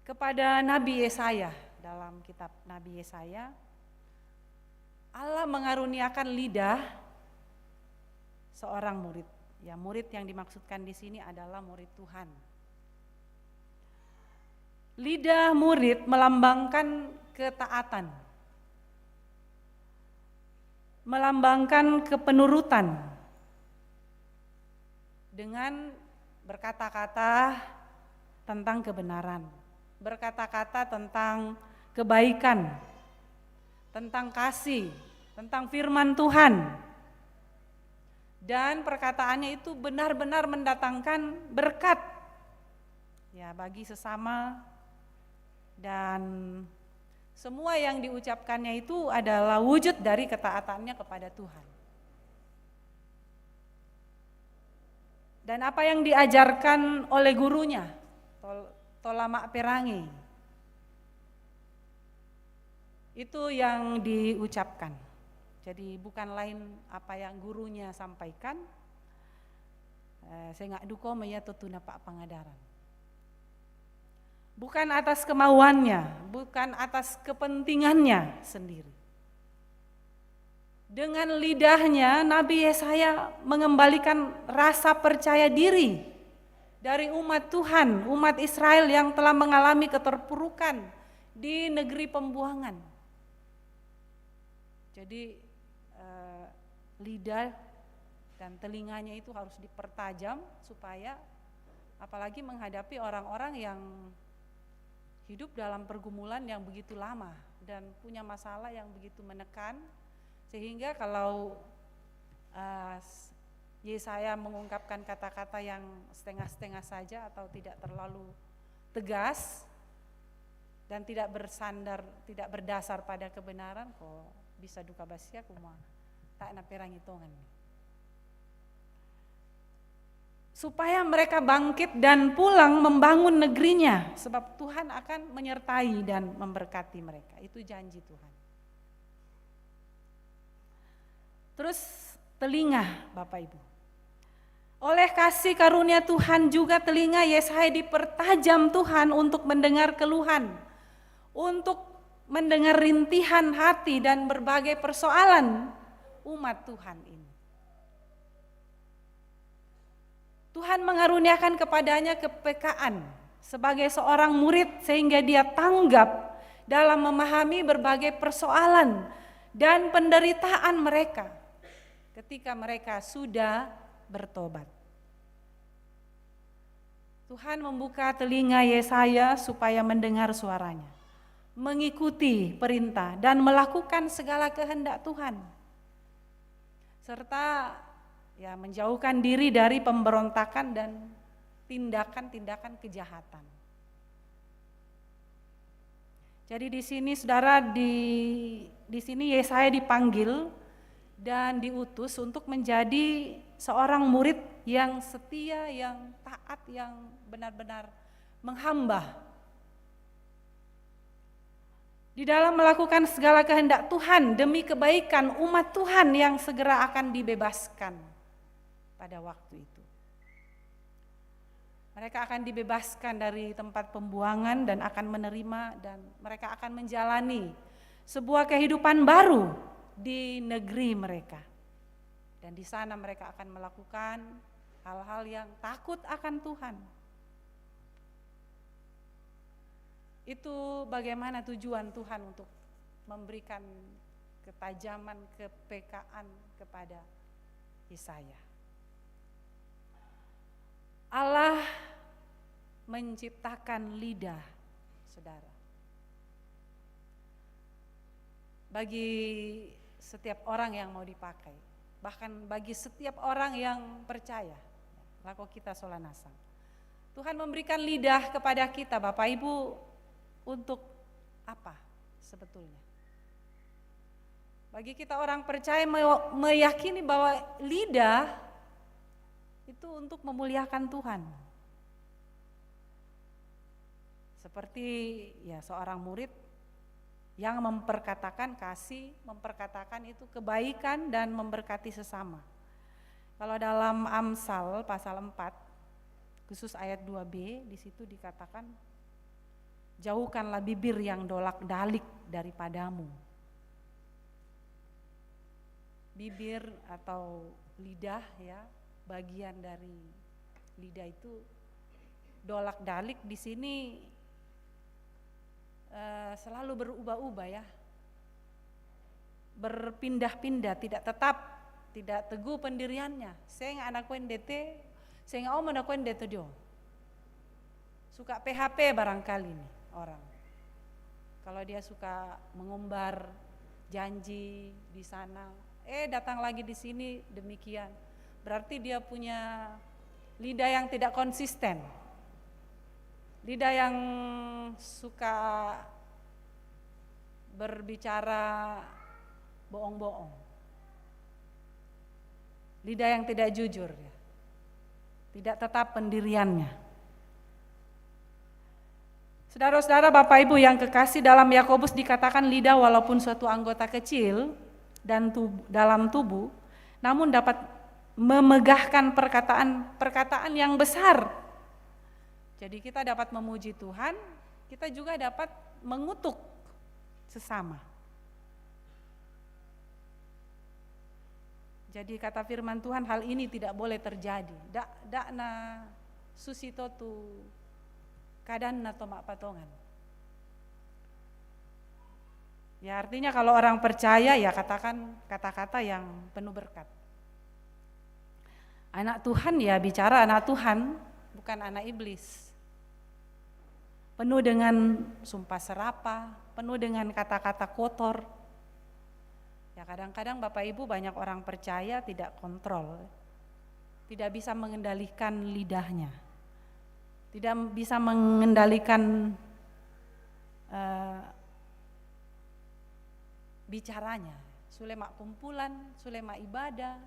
Kepada Nabi Yesaya, dalam kitab Nabi Yesaya, Allah mengaruniakan lidah seorang murid. Ya, murid yang dimaksudkan di sini adalah murid Tuhan. Lidah murid melambangkan ketaatan, melambangkan kepenurutan dengan berkata-kata tentang kebenaran, berkata-kata tentang kebaikan, tentang kasih, tentang firman Tuhan. Dan perkataannya itu benar-benar mendatangkan berkat ya bagi sesama, dan semua yang diucapkannya itu adalah wujud dari ketaatannya kepada Tuhan. Dan apa yang diajarkan oleh gurunya, Tola mak perangi, itu yang diucapkan. Jadi bukan lain apa yang gurunya sampaikan, saya nggak duko meya tutuna pak pangadaran. Bukan atas kemauannya, bukan atas kepentingannya sendiri. Dengan lidahnya Nabi Yesaya mengembalikan rasa percaya diri dari umat Tuhan, umat Israel yang telah mengalami keterpurukan di negeri pembuangan. Jadi lidah dan telinganya itu harus dipertajam supaya apalagi menghadapi orang-orang yang hidup dalam pergumulan yang begitu lama dan punya masalah yang begitu menekan, sehingga kalau Yesaya mengungkapkan kata-kata yang setengah-setengah saja atau tidak terlalu tegas dan tidak bersandar, tidak berdasar pada kebenaran, kok bisa duka basia kumaha tak na perang hitungan. Supaya mereka bangkit dan pulang membangun negerinya, sebab Tuhan akan menyertai dan memberkati mereka. Itu janji Tuhan. Terus telinga, Bapak Ibu. Oleh kasih karunia Tuhan juga telinga Yesaya dipertajam Tuhan untuk mendengar keluhan, untuk mendengar rintihan hati dan berbagai persoalan umat Tuhan ini. Tuhan mengaruniakan kepadanya kepekaan sebagai seorang murid sehingga dia tanggap dalam memahami berbagai persoalan dan penderitaan mereka. ketika mereka sudah bertobat. Tuhan membuka telinga Yesaya supaya mendengar suaranya, mengikuti perintah dan melakukan segala kehendak Tuhan, serta menjauhkan diri dari pemberontakan dan tindakan-tindakan kejahatan. Jadi di sini saudara, di sini Yesaya dipanggil dan diutus untuk menjadi seorang murid yang setia, yang taat, yang benar-benar menghamba di dalam melakukan segala kehendak Tuhan demi kebaikan umat Tuhan yang segera akan dibebaskan pada waktu itu. Mereka akan dibebaskan dari tempat pembuangan dan akan menerima, dan mereka akan menjalani sebuah kehidupan baru di negeri mereka. Dan di sana mereka akan melakukan hal-hal yang takut akan Tuhan. Itu bagaimana tujuan Tuhan untuk memberikan ketajaman, kepekaan kepada Yesaya. Allah menciptakan lidah, saudara, bagi setiap orang yang mau dipakai, bahkan bagi setiap orang yang percaya. Laku kita solanasang. Tuhan memberikan lidah kepada kita, Bapak Ibu, untuk apa sebetulnya? Bagi kita orang percaya meyakini bahwa lidah itu untuk memuliakan Tuhan. Seperti seorang murid yang memperkatakan kasih, memperkatakan itu kebaikan dan memberkati sesama. Kalau dalam Amsal pasal 4, khusus ayat 2b, di situ dikatakan, jauhkanlah bibir yang dolak-dalik daripadamu. Bibir atau lidah, bagian dari lidah itu dolak-dalik di sini selalu berubah-ubah, berpindah-pindah, tidak tetap, tidak teguh pendiriannya. Saya anak kuendete, saya mau anak kuendete dia. Suka PHP barangkali nih orang. Kalau dia suka mengumbar janji di sana, datang lagi di sini demikian. Berarti dia punya lidah yang tidak konsisten. Lidah yang suka berbicara bohong-bohong. Lidah yang tidak jujur, tidak tetap pendiriannya. Saudara-saudara, Bapak Ibu yang kekasih, dalam Yakobus dikatakan lidah walaupun suatu anggota kecil dan dalam tubuh, namun dapat memegahkan perkataan yang besar. Jadi kita dapat memuji Tuhan, kita juga dapat mengutuk sesama. Jadi kata firman Tuhan, hal ini tidak boleh terjadi. Dakna susito tu kadan na tomak patongan. Ya artinya kalau orang percaya katakan kata-kata yang penuh berkat. Anak Tuhan bicara anak Tuhan, bukan anak iblis. Penuh dengan sumpah serapah, penuh dengan kata-kata kotor. Kadang-kadang Bapak Ibu banyak orang percaya tidak kontrol, tidak bisa mengendalikan lidahnya, tidak bisa mengendalikan bicaranya. Sulemak kumpulan, sulemak ibadah,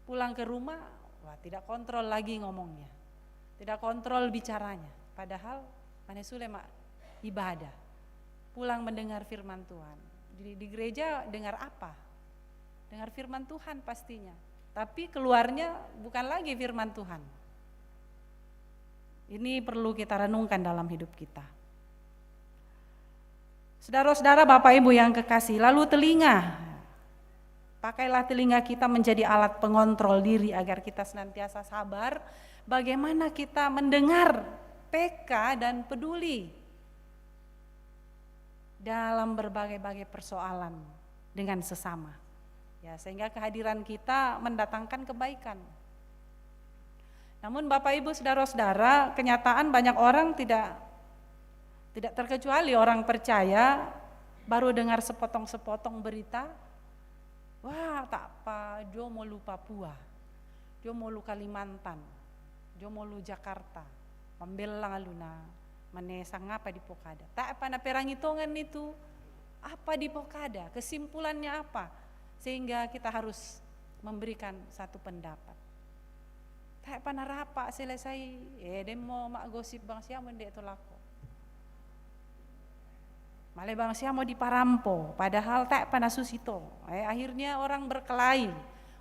pulang ke rumah, tidak kontrol lagi ngomongnya, tidak kontrol bicaranya. Padahal mana sulemak ibadah, pulang mendengar firman Tuhan. Di gereja dengar apa? Dengar firman Tuhan pastinya, tapi keluarnya bukan lagi firman Tuhan. Ini perlu kita renungkan dalam hidup kita. Saudara-saudara, Bapak Ibu yang kekasih, lalu telinga. Pakailah telinga kita menjadi alat pengontrol diri agar kita senantiasa sabar bagaimana kita mendengar, peka dan peduli dalam berbagai-bagai persoalan dengan sesama. Ya, sehingga kehadiran kita mendatangkan kebaikan. Namun Bapak Ibu Saudara-saudara, kenyataan banyak orang tidak terkecuali orang percaya baru dengar sepotong-sepotong berita, wah tak apa, dia mau lu Papua, dia mau lu Kalimantan, dia mau lu Jakarta, pambelang aluna, manesang apa di Pokada. Tak apa na perang hitungan itu, apa di Pokada, kesimpulannya apa? Sehingga kita harus memberikan satu pendapat. Tak apa na rapa selesai, demo mak gosip bang siapa ndek itu lako. Male bang siapa di parampo, padahal tak apa na susito. Akhirnya orang berkelahi,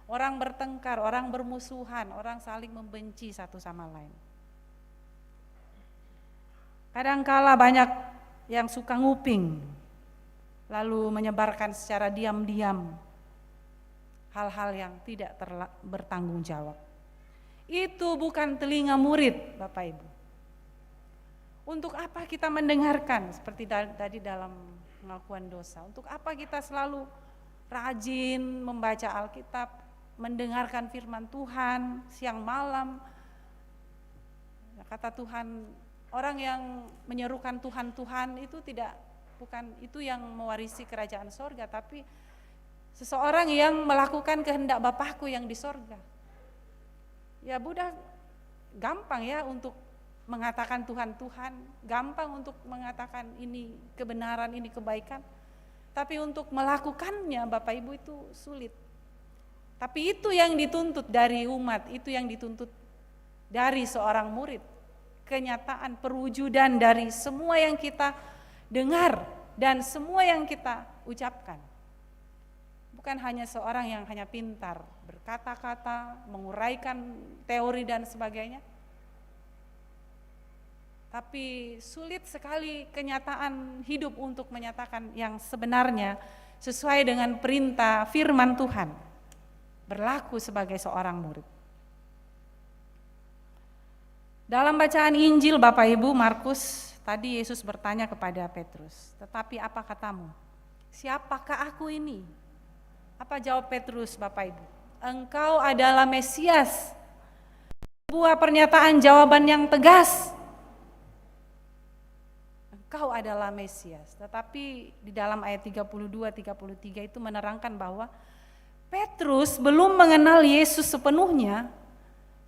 orang bertengkar, orang bermusuhan, orang saling membenci satu sama lain. Kadangkala banyak yang suka nguping, lalu menyebarkan secara diam-diam hal-hal yang tidak bertanggung jawab. Itu bukan telinga murid, Bapak Ibu. Untuk apa kita mendengarkan seperti tadi dalam pengakuan dosa? Untuk apa kita selalu rajin membaca Alkitab, mendengarkan firman Tuhan siang malam? Kata Tuhan, orang yang menyerukan Tuhan itu bukan itu yang mewarisi kerajaan sorga, tapi seseorang yang melakukan kehendak Bapakku yang di sorga. Ya Buddha gampang ya untuk mengatakan Tuhan, gampang untuk mengatakan ini kebenaran, ini kebaikan. Tapi untuk melakukannya Bapak Ibu itu sulit. Tapi itu yang dituntut dari umat, itu yang dituntut dari seorang murid. Kenyataan perwujudan dari semua yang kita dengar dan semua yang kita ucapkan. Bukan hanya seorang yang hanya pintar berkata-kata, menguraikan teori dan sebagainya. Tapi sulit sekali kenyataan hidup untuk menyatakan yang sebenarnya sesuai dengan perintah firman Tuhan. Berlaku sebagai seorang murid. Dalam bacaan Injil Bapak Ibu Markus, tadi Yesus bertanya kepada Petrus, "Tetapi apa katamu? Siapakah aku ini?" Apa jawab Petrus Bapak Ibu? "Engkau adalah Mesias." Sebuah pernyataan jawaban yang tegas. Engkau adalah Mesias. Tetapi di dalam ayat 32-33 itu menerangkan bahwa Petrus belum mengenal Yesus sepenuhnya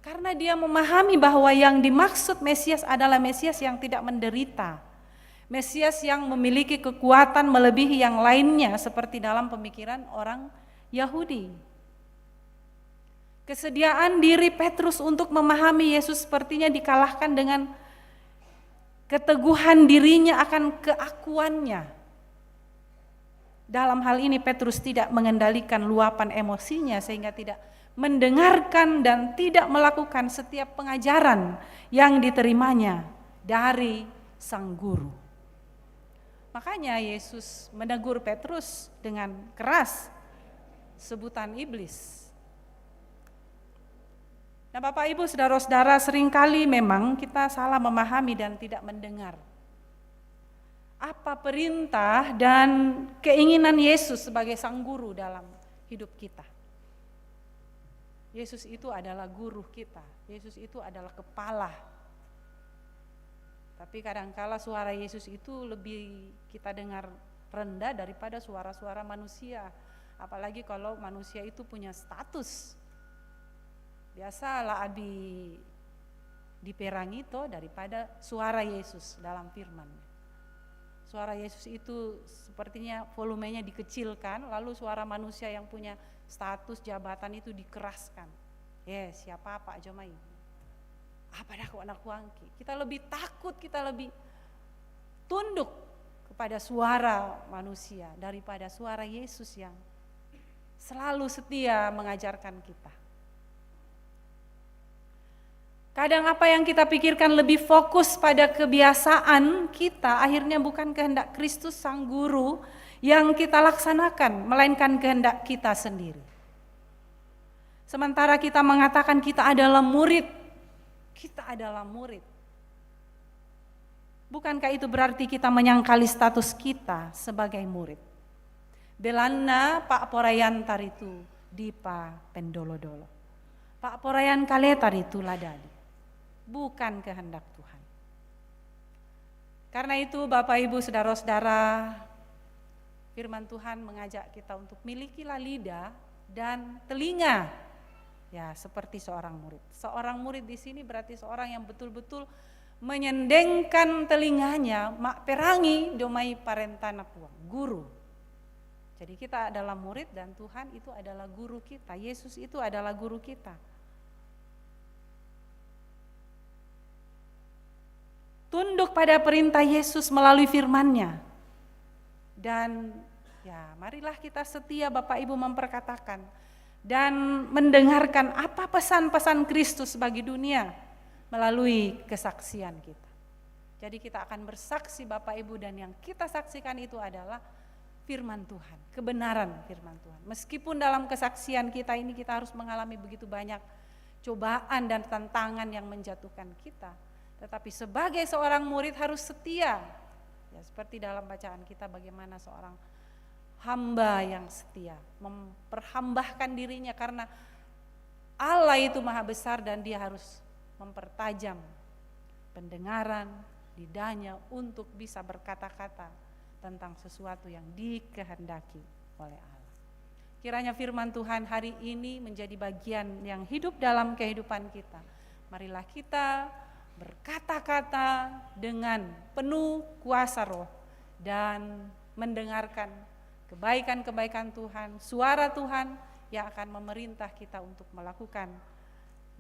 karena dia memahami bahwa yang dimaksud Mesias adalah Mesias yang tidak menderita. Mesias yang memiliki kekuatan melebihi yang lainnya seperti dalam pemikiran orang Yahudi. Kesediaan diri Petrus untuk memahami Yesus sepertinya dikalahkan dengan keteguhan dirinya akan keakuannya. Dalam hal ini Petrus tidak mengendalikan luapan emosinya sehingga tidak mendengarkan dan tidak melakukan setiap pengajaran yang diterimanya dari sang guru. Makanya Yesus menegur Petrus dengan keras, sebutan iblis. Nah Bapak Ibu saudara-saudara, seringkali memang kita salah memahami dan tidak mendengar apa perintah dan keinginan Yesus sebagai sang guru dalam hidup kita. Yesus itu adalah guru kita, Yesus itu adalah kepala. Tapi kadangkala suara Yesus itu lebih kita dengar rendah daripada suara-suara manusia. Apalagi kalau manusia itu punya status. Biasalah abi diperangi itu daripada suara Yesus dalam firman. Suara Yesus itu sepertinya volumenya dikecilkan, lalu suara manusia yang punya status jabatan itu dikeraskan. Siapa Pak Jomai? Apa dah kok anak kuangki? Kita lebih takut, kita lebih tunduk kepada suara manusia daripada suara Yesus yang selalu setia mengajarkan kita. Kadang apa yang kita pikirkan lebih fokus pada kebiasaan kita, akhirnya bukan kehendak Kristus sang guru yang kita laksanakan, melainkan kehendak kita sendiri. Sementara kita mengatakan kita adalah murid, bukankah itu berarti kita menyangkali status kita sebagai murid? Belanda Pak Porayan taritu dipa pendolo-dolo. Pak Porayan kale taritu ladadi. Bukan kehendak Tuhan. Karena itu Bapak Ibu saudara-saudara, firman Tuhan mengajak kita untuk milikilah lidah dan telinga. Ya, seperti seorang murid. Seorang murid di sini berarti seorang yang betul-betul menyendengkan telinganya, mak perangi domai parentana puang, guru. Jadi kita adalah murid dan Tuhan itu adalah guru kita. Yesus itu adalah guru kita. Tunduk pada perintah Yesus melalui firman-Nya. Dan ya, marilah kita setia Bapak Ibu memperkatakan dan mendengarkan apa pesan-pesan Kristus bagi dunia melalui kesaksian kita. Jadi kita akan bersaksi Bapak Ibu, dan yang kita saksikan itu adalah firman Tuhan, kebenaran firman Tuhan. Meskipun dalam kesaksian kita ini kita harus mengalami begitu banyak cobaan dan tantangan yang menjatuhkan kita, tetapi sebagai seorang murid harus setia. Ya, seperti dalam bacaan kita bagaimana seorang hamba yang setia memperhambahkan dirinya karena Allah itu maha besar dan dia harus mempertajam pendengaran lidahnya untuk bisa berkata-kata tentang sesuatu yang dikehendaki oleh Allah. Kiranya firman Tuhan hari ini menjadi bagian yang hidup dalam kehidupan kita. Marilah kita berkata-kata dengan penuh kuasa roh dan mendengarkan kebaikan-kebaikan Tuhan, suara Tuhan yang akan memerintah kita untuk melakukan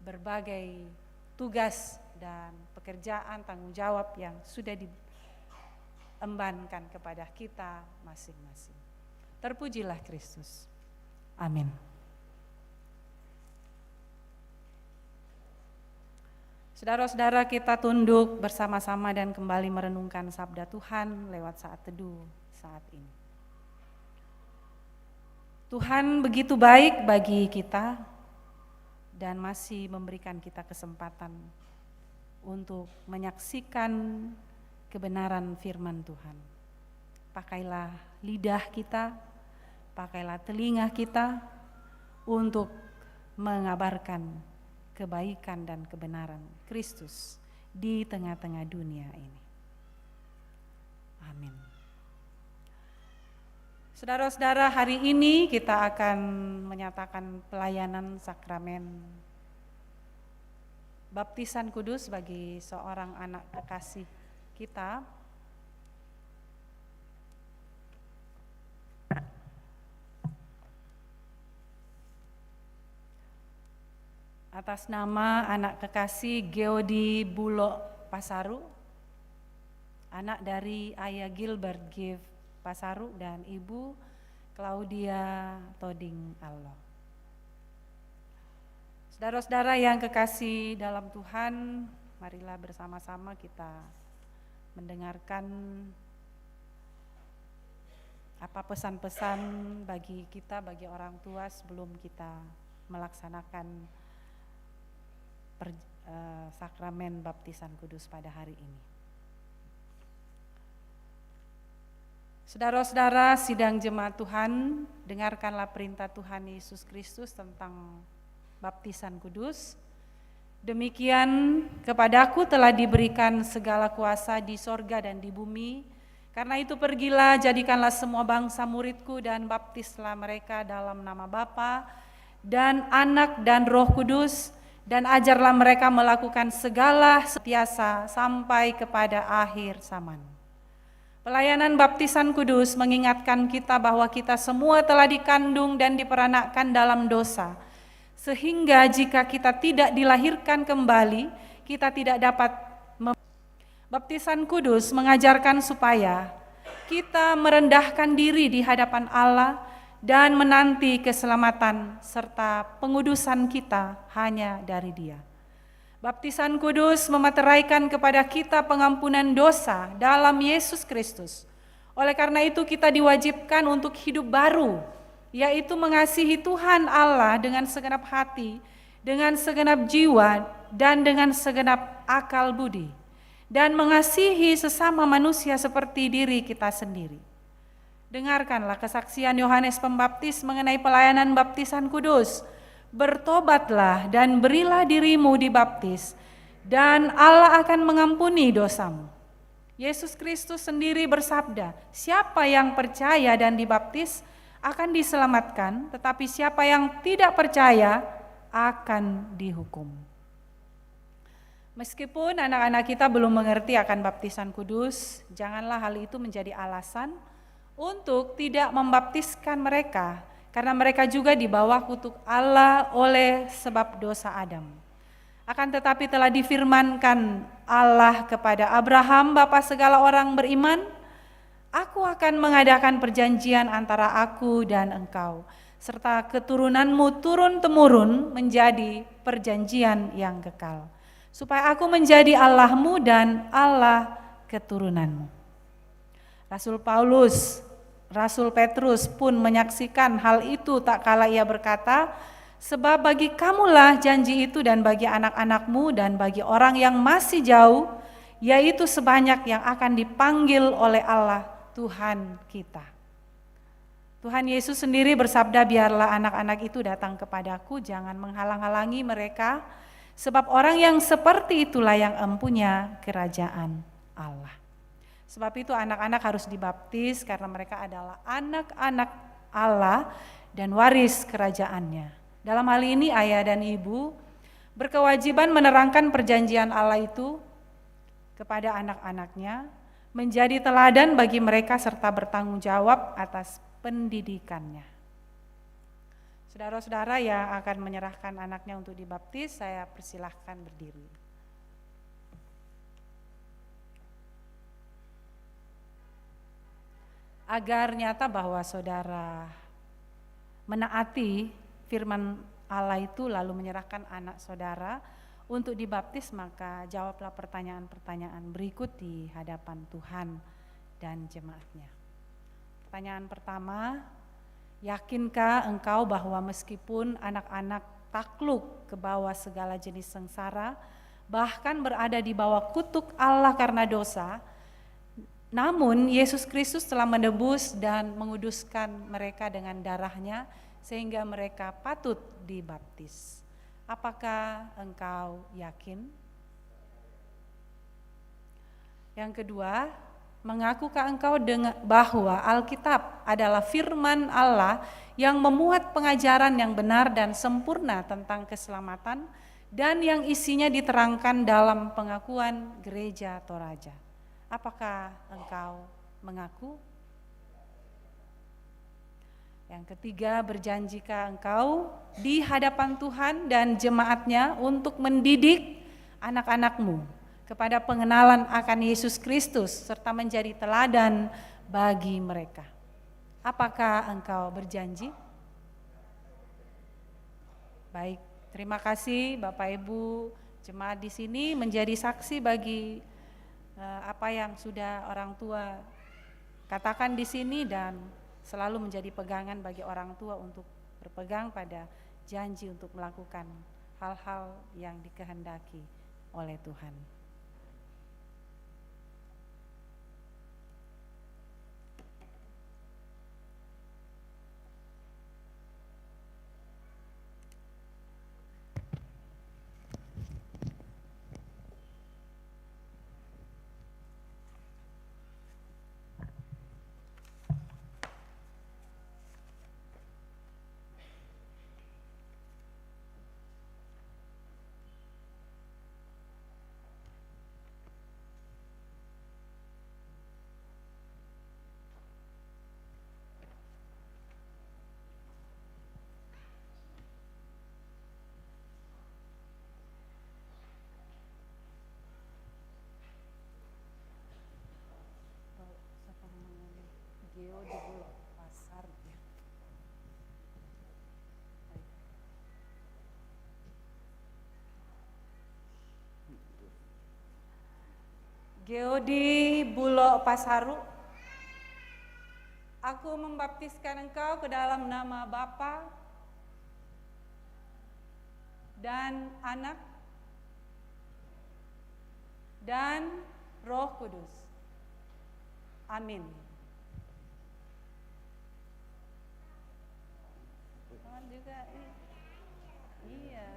berbagai tugas dan pekerjaan tanggung jawab yang sudah diembankan kepada kita masing-masing. Terpujilah Kristus. Amin. Saudara-saudara, kita tunduk bersama-sama dan kembali merenungkan sabda Tuhan lewat saat teduh saat ini. Tuhan begitu baik bagi kita dan masih memberikan kita kesempatan untuk menyaksikan kebenaran firman Tuhan. Pakailah lidah kita, pakailah telinga kita untuk mengabarkan kebaikan dan kebenaran Kristus di tengah-tengah dunia ini. Amin. Saudara-saudara, hari ini kita akan menyatakan pelayanan sakramen baptisan kudus bagi seorang anak kekasih kita. Atas nama anak kekasih Geodi Bulo Pasaru, anak dari ayah Gilbert Giv Pasaru dan ibu Claudia Toding Allah. Saudara-saudara yang kekasih dalam Tuhan, marilah bersama-sama kita mendengarkan apa pesan-pesan bagi kita, bagi orang tua sebelum kita melaksanakan sakramen baptisan kudus pada hari ini. Saudara-saudara sidang jemaat Tuhan, dengarkanlah perintah Tuhan Yesus Kristus tentang baptisan kudus. Demikian, kepadaku telah diberikan segala kuasa di sorga dan di bumi. Karena itu pergilah, jadikanlah semua bangsa muridku dan baptislah mereka dalam nama Bapa dan Anak dan Roh Kudus, dan ajarlah mereka melakukan segala setiasa sampai kepada akhir zaman. Pelayanan baptisan kudus mengingatkan kita bahwa kita semua telah dikandung dan diperanakkan dalam dosa, sehingga jika kita tidak dilahirkan kembali, kita tidak dapat. Baptisan kudus mengajarkan supaya kita merendahkan diri di hadapan Allah dan menanti keselamatan serta pengudusan kita hanya dari Dia. Baptisan kudus memeteraikan kepada kita pengampunan dosa dalam Yesus Kristus. Oleh karena itu kita diwajibkan untuk hidup baru, yaitu mengasihi Tuhan Allah dengan segenap hati, dengan segenap jiwa, dan dengan segenap akal budi, dan mengasihi sesama manusia seperti diri kita sendiri. Dengarkanlah kesaksian Yohanes Pembaptis mengenai pelayanan baptisan kudus. Bertobatlah dan berilah dirimu dibaptis, dan Allah akan mengampuni dosamu. Yesus Kristus sendiri bersabda, siapa yang percaya dan dibaptis akan diselamatkan, tetapi siapa yang tidak percaya akan dihukum. Meskipun anak-anak kita belum mengerti akan baptisan kudus, janganlah hal itu menjadi alasan untuk tidak membaptiskan mereka, karena mereka juga di bawah kutuk Allah oleh sebab dosa Adam. Akan tetapi telah difirmankan Allah kepada Abraham, bapa segala orang beriman, aku akan mengadakan perjanjian antara aku dan engkau, serta keturunanmu turun-temurun menjadi perjanjian yang kekal, supaya aku menjadi Allahmu dan Allah keturunanmu. Rasul Petrus pun menyaksikan hal itu tak kala ia berkata, sebab bagi kamulah janji itu dan bagi anak-anakmu dan bagi orang yang masih jauh, yaitu sebanyak yang akan dipanggil oleh Allah Tuhan kita. Tuhan Yesus sendiri bersabda, biarlah anak-anak itu datang kepadaku, jangan menghalang-halangi mereka, sebab orang yang seperti itulah yang empunya kerajaan Allah. Sebab itu anak-anak harus dibaptis karena mereka adalah anak-anak Allah dan waris kerajaannya. Dalam hal ini ayah dan ibu berkewajiban menerangkan perjanjian Allah itu kepada anak-anaknya, menjadi teladan bagi mereka serta bertanggung jawab atas pendidikannya. Saudara-saudara yang akan menyerahkan anaknya untuk dibaptis, saya persilahkan berdiri. Agar nyata bahwa saudara menaati firman Allah itu lalu menyerahkan anak saudara untuk dibaptis, maka jawablah pertanyaan-pertanyaan berikut di hadapan Tuhan dan jemaatnya. Pertanyaan pertama, yakinkah engkau bahwa meskipun anak-anak takluk ke bawah segala jenis sengsara, bahkan berada di bawah kutuk Allah karena dosa, namun Yesus Kristus telah menebus dan menguduskan mereka dengan darahnya sehingga mereka patut dibaptis. Apakah engkau yakin? Yang kedua, mengakukah engkau bahwa Alkitab adalah firman Allah yang memuat pengajaran yang benar dan sempurna tentang keselamatan dan yang isinya diterangkan dalam pengakuan Gereja Toraja? Apakah engkau mengaku? Yang ketiga, berjanjikah engkau di hadapan Tuhan dan jemaatnya untuk mendidik anak-anakmu kepada pengenalan akan Yesus Kristus serta menjadi teladan bagi mereka? Apakah engkau berjanji? Baik, terima kasih Bapak Ibu jemaat di sini menjadi saksi bagi apa yang sudah orang tua katakan di sini dan selalu menjadi pegangan bagi orang tua untuk berpegang pada janji untuk melakukan hal-hal yang dikehendaki oleh Tuhan. Geo di Bulog Pasar ya. Geo di Bulog Pasaru, aku membaptiskan engkau ke dalam nama Bapa dan Anak dan Roh Kudus. Amin. juga. Iya.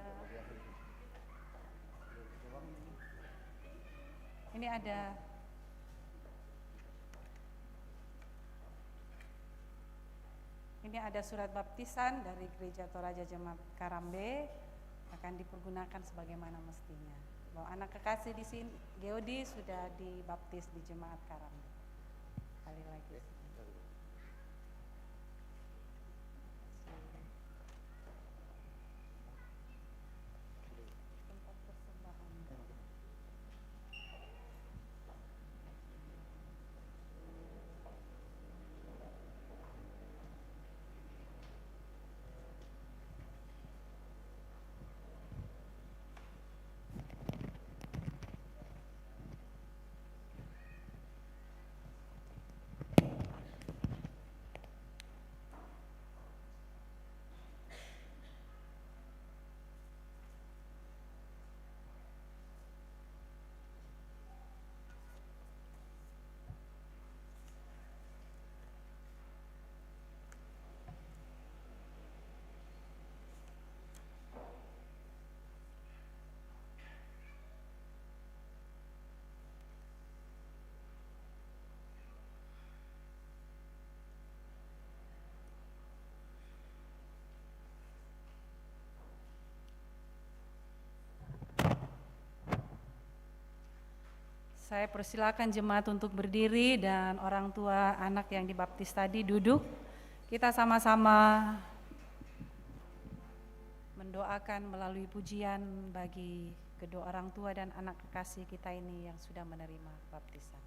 Ini ada surat baptisan dari Gereja Toraja Jemaat Karambe, akan dipergunakan sebagaimana mestinya. Bahwa anak kekasih di sini, Geodi sudah dibaptis di Jemaat Karambe. Kali lagi. Tempat persembahan. Saya persilakan jemaat untuk berdiri dan orang tua anak yang dibaptis tadi duduk. Kita sama-sama mendoakan melalui pujian bagi kedua orang tua dan anak kekasih kita ini yang sudah menerima baptisan.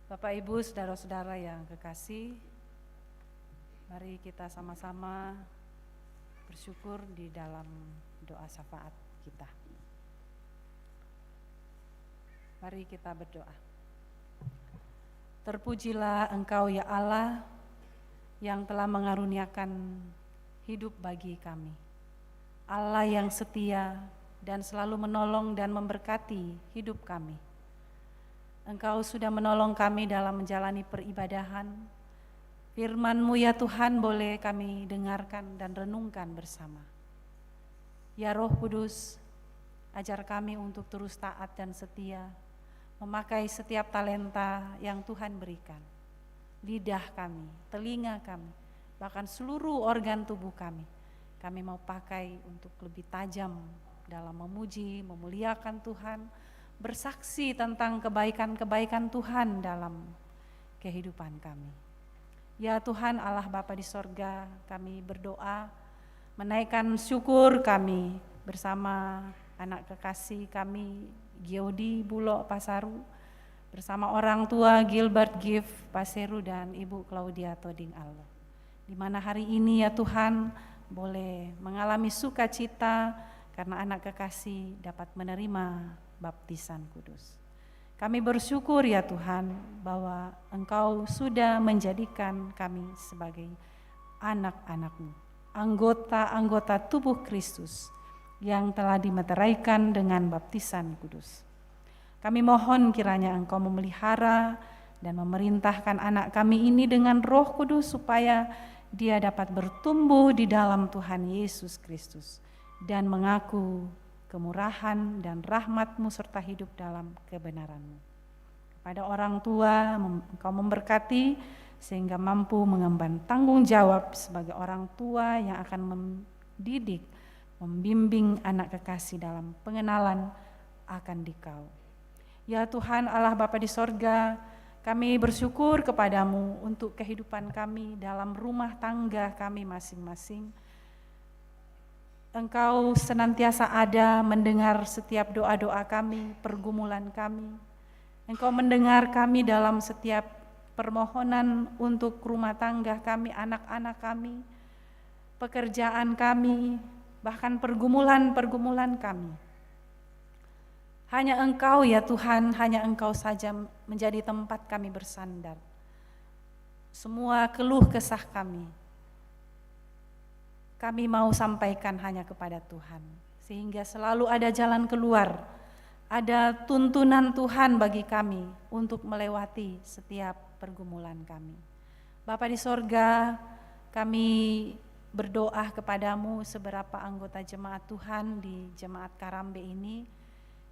Bapak Ibu, saudara-saudara yang kekasih, mari kita sama-sama bersyukur di dalam doa syafaat kita. Mari kita berdoa. Terpujilah Engkau ya Allah yang telah mengaruniakan hidup bagi kami. Allah yang setia dan selalu menolong dan memberkati hidup kami. Engkau sudah menolong kami dalam menjalani peribadahan. Firman-Mu ya Tuhan boleh kami dengarkan dan renungkan bersama. Ya Roh Kudus, ajar kami untuk terus taat dan setia, memakai setiap talenta yang Tuhan berikan. Lidah kami, telinga kami, bahkan seluruh organ tubuh kami mau pakai untuk lebih tajam dalam memuji, memuliakan Tuhan, bersaksi tentang kebaikan-kebaikan Tuhan dalam kehidupan kami. Ya Tuhan Allah Bapa di sorga, kami berdoa menaikkan syukur kami bersama anak kekasih kami Geodi Bulog Pasaru, bersama orang tua Gilbert Gift Paseru dan Ibu Claudia Toding Allah. Di mana hari ini ya Tuhan boleh mengalami sukacita karena anak kekasih dapat menerima baptisan kudus. Kami bersyukur ya Tuhan bahwa Engkau sudah menjadikan kami sebagai anak-anak-Mu, anggota-anggota tubuh Kristus yang telah dimeteraikan dengan baptisan kudus. Kami mohon kiranya Engkau memelihara dan memerintahkan anak kami ini dengan Roh Kudus supaya dia dapat bertumbuh di dalam Tuhan Yesus Kristus dan mengaku kemurahan dan rahmat-Mu serta hidup dalam kebenaran-Mu. Kepada orang tua, Engkau memberkati sehingga mampu mengemban tanggung jawab sebagai orang tua yang akan mendidik, membimbing anak kekasih dalam pengenalan akan Dikau. Ya Tuhan Allah Bapa di sorga, kami bersyukur kepadamu untuk kehidupan kami dalam rumah tangga kami masing-masing. Engkau senantiasa ada mendengar setiap doa-doa kami, pergumulan kami. Engkau mendengar kami dalam setiap permohonan untuk rumah tangga kami, anak-anak kami, pekerjaan kami, bahkan pergumulan-pergumulan kami. Hanya Engkau ya Tuhan, hanya Engkau saja menjadi tempat kami bersandar. Semua keluh kesah kami mau sampaikan hanya kepada Tuhan. Sehingga selalu ada jalan keluar, ada tuntunan Tuhan bagi kami untuk melewati setiap pergumulan kami. Bapa di sorga, kami berdoa kepadamu seberapa anggota jemaat Tuhan di Jemaat Karambe ini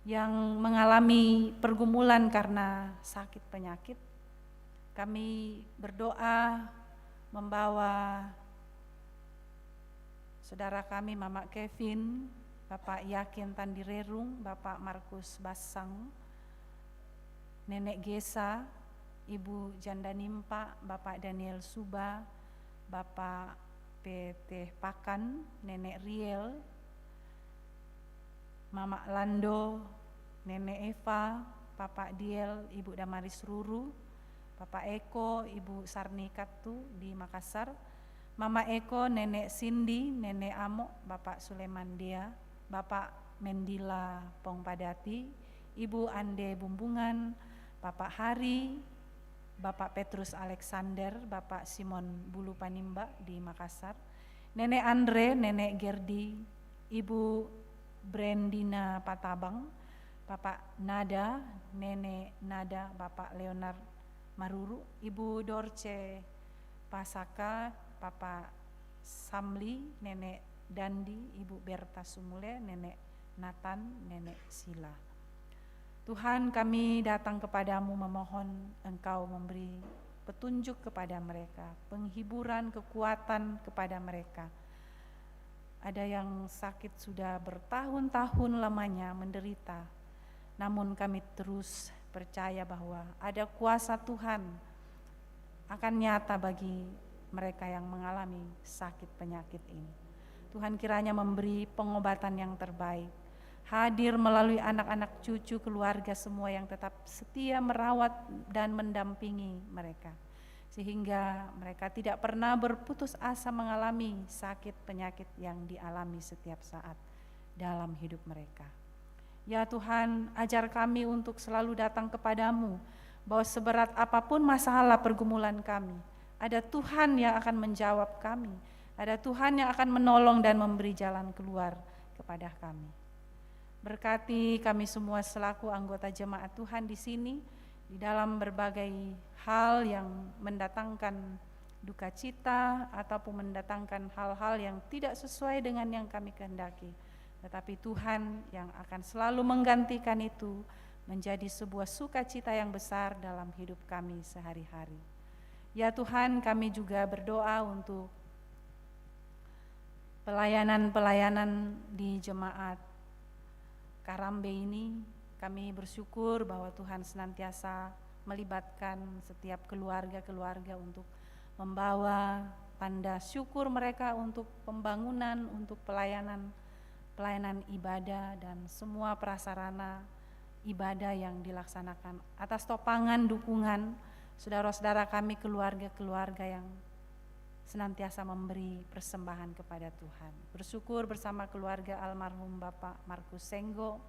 yang mengalami pergumulan karena sakit penyakit. Kami berdoa membawa saudara kami Mama Kevin, Bapak Yakin Tandirerung, Bapak Markus Basang, Nenek Gesa, Ibu Janda Nimpa, Bapak Daniel Suba, Bapak PT Pakan, Nenek Riel, Mama Lando, Nenek Eva, Bapak Diel, Ibu Damaris Ruru, Bapak Eko, Ibu Sarni Katu di Makassar, Mama Eko, Nenek Cindy, Nenek Amo, Bapak Suleman Dia, Bapak Mendila Pongpadati, Ibu Ande Bumbungan, Bapak Hari, Bapak Petrus Alexander, Bapak Simon Bulu Panimba di Makassar, Nenek Andre, Nenek Gerdi, Ibu Brandina Patabang, Bapak Nada, Nenek Nada, Bapak Leonard Maruru, Ibu Dorce Pasaka, Bapak Samli, Nenek Dandi, Ibu Berta Sumule, Nenek Nathan, Nenek Sila. Tuhan, kami datang kepadamu memohon Engkau memberi petunjuk kepada mereka, penghiburan, kekuatan kepada mereka. Ada yang sakit sudah bertahun-tahun lamanya menderita, namun kami terus percaya bahwa ada kuasa Tuhan akan nyata bagi mereka yang mengalami sakit penyakit ini. Tuhan kiranya memberi pengobatan yang terbaik, hadir melalui anak-anak cucu keluarga semua yang tetap setia merawat dan mendampingi mereka, sehingga mereka tidak pernah berputus asa mengalami sakit penyakit yang dialami setiap saat dalam hidup mereka. Ya Tuhan, ajar kami untuk selalu datang kepadamu, bahwa seberat apapun masalah pergumulan kami, ada Tuhan yang akan menjawab kami, ada Tuhan yang akan menolong dan memberi jalan keluar kepada kami. Berkati kami semua selaku anggota jemaat Tuhan di sini, di dalam berbagai hal yang mendatangkan duka cita ataupun mendatangkan hal-hal yang tidak sesuai dengan yang kami kehendaki. Tetapi Tuhan yang akan selalu menggantikan itu menjadi sebuah sukacita yang besar dalam hidup kami sehari-hari. Ya Tuhan, kami juga berdoa untuk pelayanan-pelayanan di jemaat Karambe ini. Kami bersyukur bahwa Tuhan senantiasa melibatkan setiap keluarga-keluarga untuk membawa tanda syukur mereka untuk pembangunan, untuk pelayanan ibadah dan semua prasarana ibadah yang dilaksanakan atas topangan dukungan saudara-saudara kami, keluarga-keluarga yang senantiasa memberi persembahan kepada Tuhan. Bersyukur bersama keluarga almarhum Bapak Markus Senggo,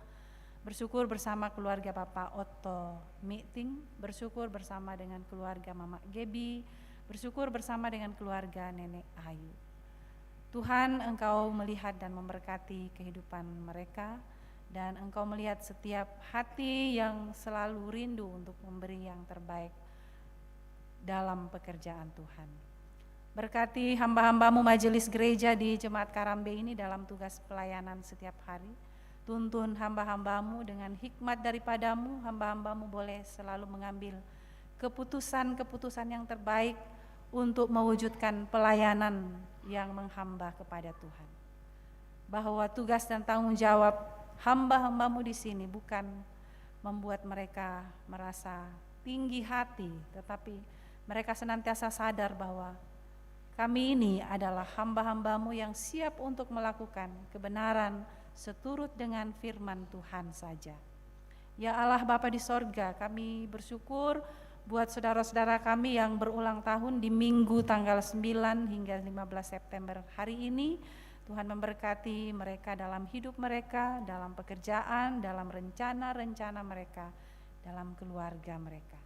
bersyukur bersama keluarga Bapak Otto Miting, bersyukur bersama dengan keluarga Mama Gebi, bersyukur bersama dengan keluarga Nenek Ayu. Tuhan, Engkau melihat dan memberkati kehidupan mereka dan Engkau melihat setiap hati yang selalu rindu untuk memberi yang terbaik dalam pekerjaan Tuhan. Berkati hamba-hambamu majelis gereja di Jemaat Karambe ini dalam tugas pelayanan setiap hari. Tuntun hamba-hambamu dengan hikmat daripadamu, hamba-hambamu boleh selalu mengambil keputusan-keputusan yang terbaik untuk mewujudkan pelayanan yang menghamba kepada Tuhan. Bahwa tugas dan tanggung jawab hamba-hambamu di sini bukan membuat mereka merasa tinggi hati, tetapi mereka senantiasa sadar bahwa kami ini adalah hamba-hambamu yang siap untuk melakukan kebenaran seturut dengan firman Tuhan saja. Ya Allah Bapa di sorga, kami bersyukur buat saudara-saudara kami yang berulang tahun di minggu tanggal 9 hingga 15 September hari ini. Tuhan memberkati mereka dalam hidup mereka, dalam pekerjaan, dalam rencana-rencana mereka, dalam keluarga mereka.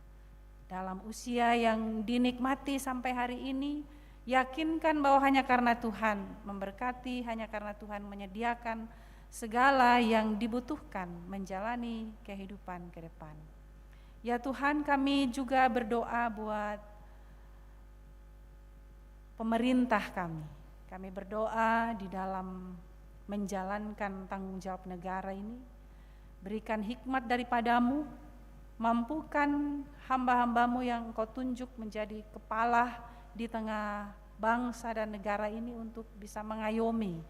Dalam usia yang dinikmati sampai hari ini, yakinkan bahwa hanya karena Tuhan memberkati, hanya karena Tuhan menyediakan segala yang dibutuhkan menjalani kehidupan ke depan. Ya Tuhan, kami juga berdoa buat pemerintah kami. Kami berdoa di dalam menjalankan tanggung jawab negara ini. Berikan hikmat daripadamu, mampukan hamba-hambamu yang Engkau tunjuk menjadi kepala di tengah bangsa dan negara ini untuk bisa mengayomi,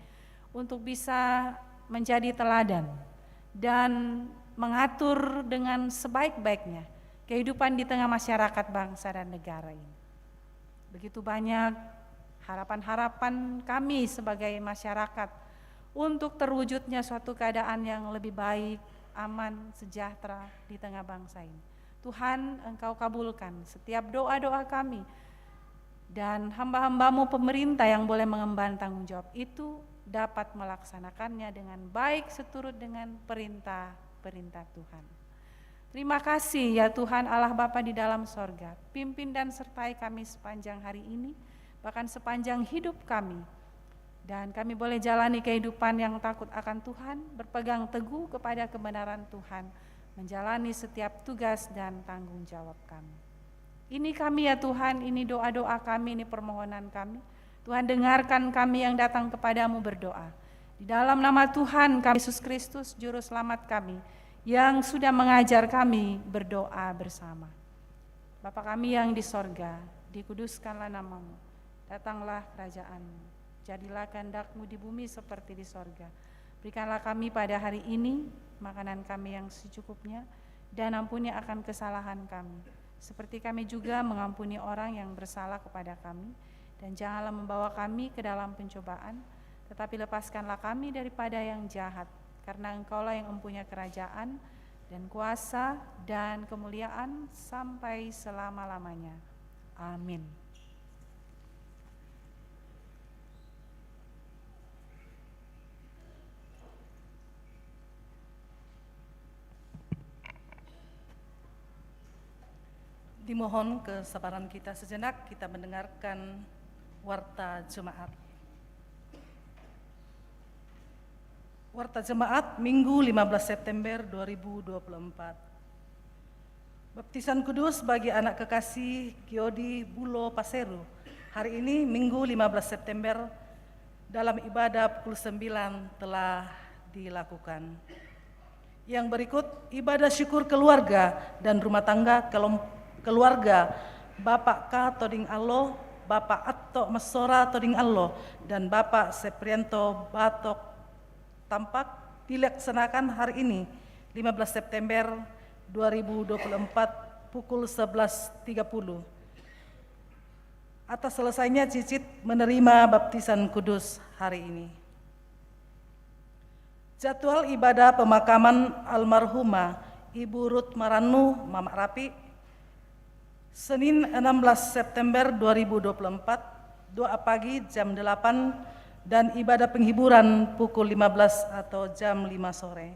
untuk bisa menjadi teladan dan mengatur dengan sebaik-baiknya kehidupan di tengah masyarakat bangsa dan negara ini. Begitu banyak harapan-harapan kami sebagai masyarakat untuk terwujudnya suatu keadaan yang lebih baik, aman, sejahtera di tengah bangsa ini. Tuhan, Engkau kabulkan setiap doa-doa kami, dan hamba-hambamu pemerintah yang boleh mengemban tanggung jawab itu dapat melaksanakannya dengan baik seturut dengan perintah-perintah Tuhan. Terima kasih ya Tuhan Allah Bapa di dalam sorga, pimpin dan sertai kami sepanjang hari ini, bahkan sepanjang hidup kami. Dan kami boleh jalani kehidupan yang takut akan Tuhan, berpegang teguh kepada kebenaran Tuhan, menjalani setiap tugas dan tanggung jawab kami. Ini kami ya Tuhan, ini doa-doa kami, ini permohonan kami. Tuhan, dengarkan kami yang datang kepadamu berdoa. Di dalam nama Tuhan kami Yesus Kristus, Juru Selamat kami, yang sudah mengajar kami berdoa bersama. Bapa kami yang di sorga, dikuduskanlah namamu, datanglah kerajaan-Mu, jadilah kehendak-Mu di bumi seperti di sorga. Berikanlah kami pada hari ini makanan kami yang secukupnya, dan ampuni akan kesalahan kami, seperti kami juga mengampuni orang yang bersalah kepada kami. Dan janganlah membawa kami ke dalam pencobaan, tetapi lepaskanlah kami daripada yang jahat, karena Engkaulah yang mempunyai kerajaan dan kuasa dan kemuliaan sampai selama-lamanya. Amin. Dimohon kesabaran kita sejenak, kita mendengarkan Warta Jemaat. Warta Jemaat Minggu 15 September 2024. Baptisan kudus bagi anak kekasih Giodi Bulo Paseru. Hari ini Minggu 15 September dalam ibadah pukul 9 telah dilakukan. Yang berikut ibadah syukur keluarga dan rumah tangga keluarga Bapak K. Toding Allo, Bapak Atto Mesora Toding Allo, dan Bapak Seprianto Batok Tampak dilaksanakan hari ini 15 September 2024 pukul 11.30. Atas selesainya cicit menerima baptisan kudus hari ini. Jadwal ibadah pemakaman almarhumah Ibu Ruth Maranu Mamak Rapi, Senin 16 September 2024, doa pagi jam 8 dan ibadah penghiburan pukul 15 atau jam 5 sore.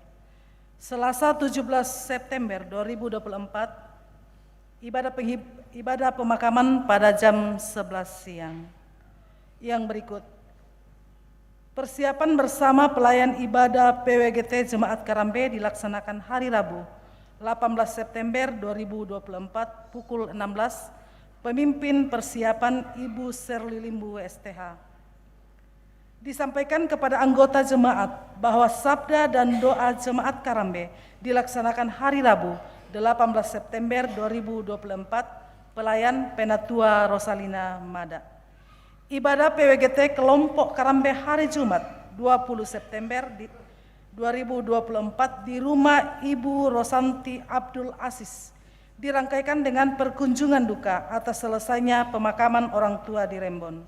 Selasa 17 September 2024, ibadah pemakaman pada jam 11 siang. Yang berikut, Persiapan bersama pelayan ibadah PWGT Jemaat Karambe dilaksanakan hari Rabu, 18 September 2024 pukul 16. Pemimpin persiapan Ibu Serli Limbu STH. Disampaikan kepada anggota jemaat bahwa sabda dan doa Jemaat Karambe dilaksanakan hari Rabu, 18 September 2024, pelayan Penatua Rosalina Mada. Ibadah PWGT kelompok Karambe hari Jumat 20 September 2024 di rumah Ibu Rosanti Abdul Aziz dirangkaikan dengan perkunjungan duka atas selesainya pemakaman orang tua di Rembon.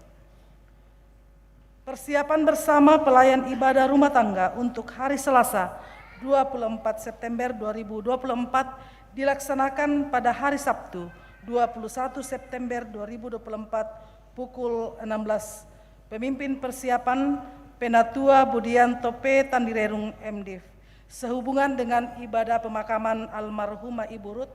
Persiapan bersama pelayan ibadah rumah tangga untuk hari Selasa 24 September 2024 dilaksanakan pada hari Sabtu 21 September 2024 pukul 16. Pemimpin persiapan Penatua Budianto P. Tandirerung MDiv. Sehubungan dengan ibadah pemakaman almarhumah Ibu Ruth.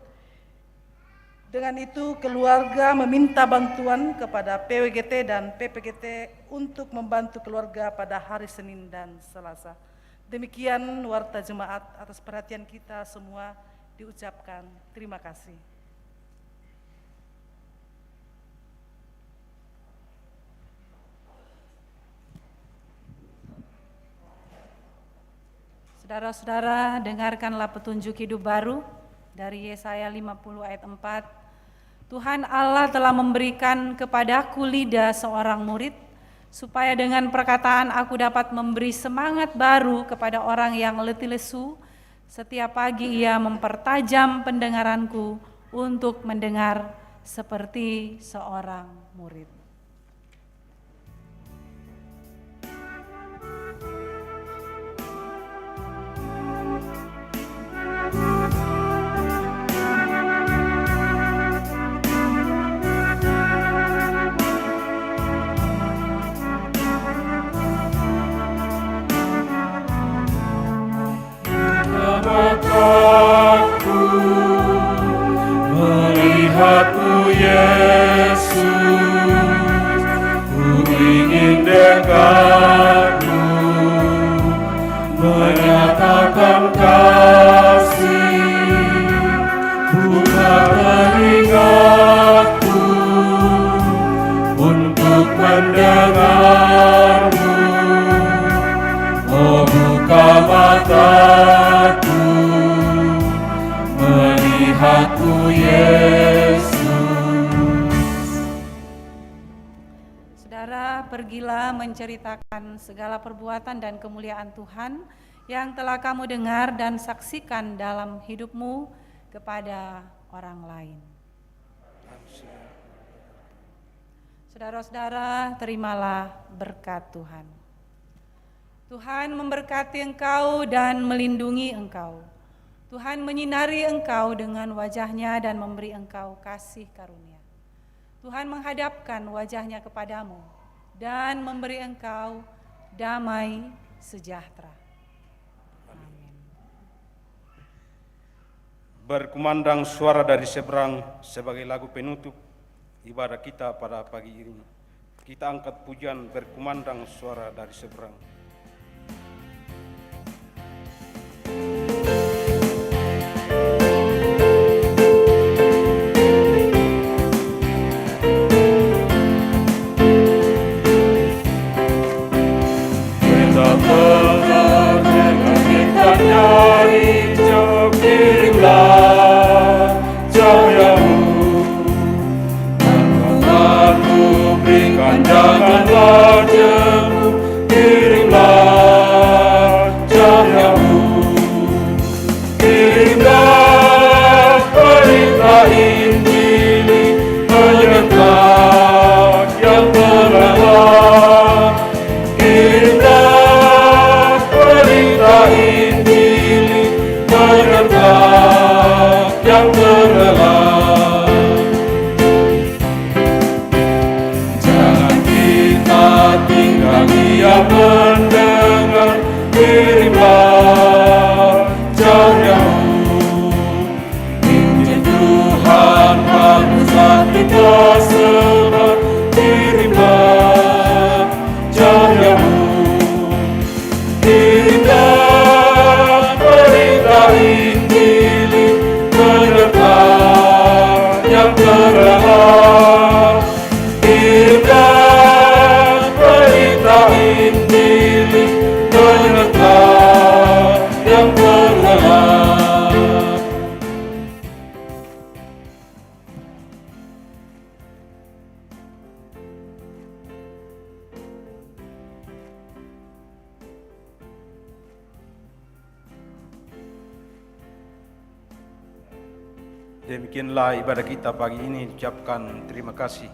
Dengan itu keluarga meminta bantuan kepada PWGT dan PPGT untuk membantu keluarga pada hari Senin dan Selasa. Demikian warta jemaat, atas perhatian kita semua diucapkan terima kasih. Saudara-saudara, dengarkanlah petunjuk hidup baru dari Yesaya 50 ayat 4. Tuhan Allah telah memberikan kepadaku lidah seorang murid, supaya dengan perkataan aku dapat memberi semangat baru kepada orang yang letih lesu. Setiap pagi ia mempertajam pendengaranku untuk mendengar seperti seorang murid. Mataku melihat-Mu Yesus, ku ingin dekat-Mu, menyatakan kasih, buka telingaku untuk mendengar-Mu, oh buka mataku melihat-Mu Yesus. Saudara, pergilah menceritakan segala perbuatan dan kemuliaan Tuhan yang telah kamu dengar dan saksikan dalam hidupmu kepada orang lain. Saudara-saudara, terimalah berkat Tuhan. Tuhan memberkati engkau dan melindungi engkau. Tuhan menyinari engkau dengan wajah-Nya dan memberi engkau kasih karunia. Tuhan menghadapkan wajah-Nya kepadamu dan memberi engkau damai sejahtera. Amin. Berkumandang suara dari seberang sebagai lagu penutup ibadah kita pada pagi ini. Kita angkat pujian berkumandang suara dari seberang. Janganlah jemu, kirimlah cahayamu, kirimlah perintah Injil, menyertai yang terlelap, kirimlah perintah Injil, menyertai yang terlelap. Jangan kita Demikianlah ibadah kita pagi ini, ucapkan terima kasih.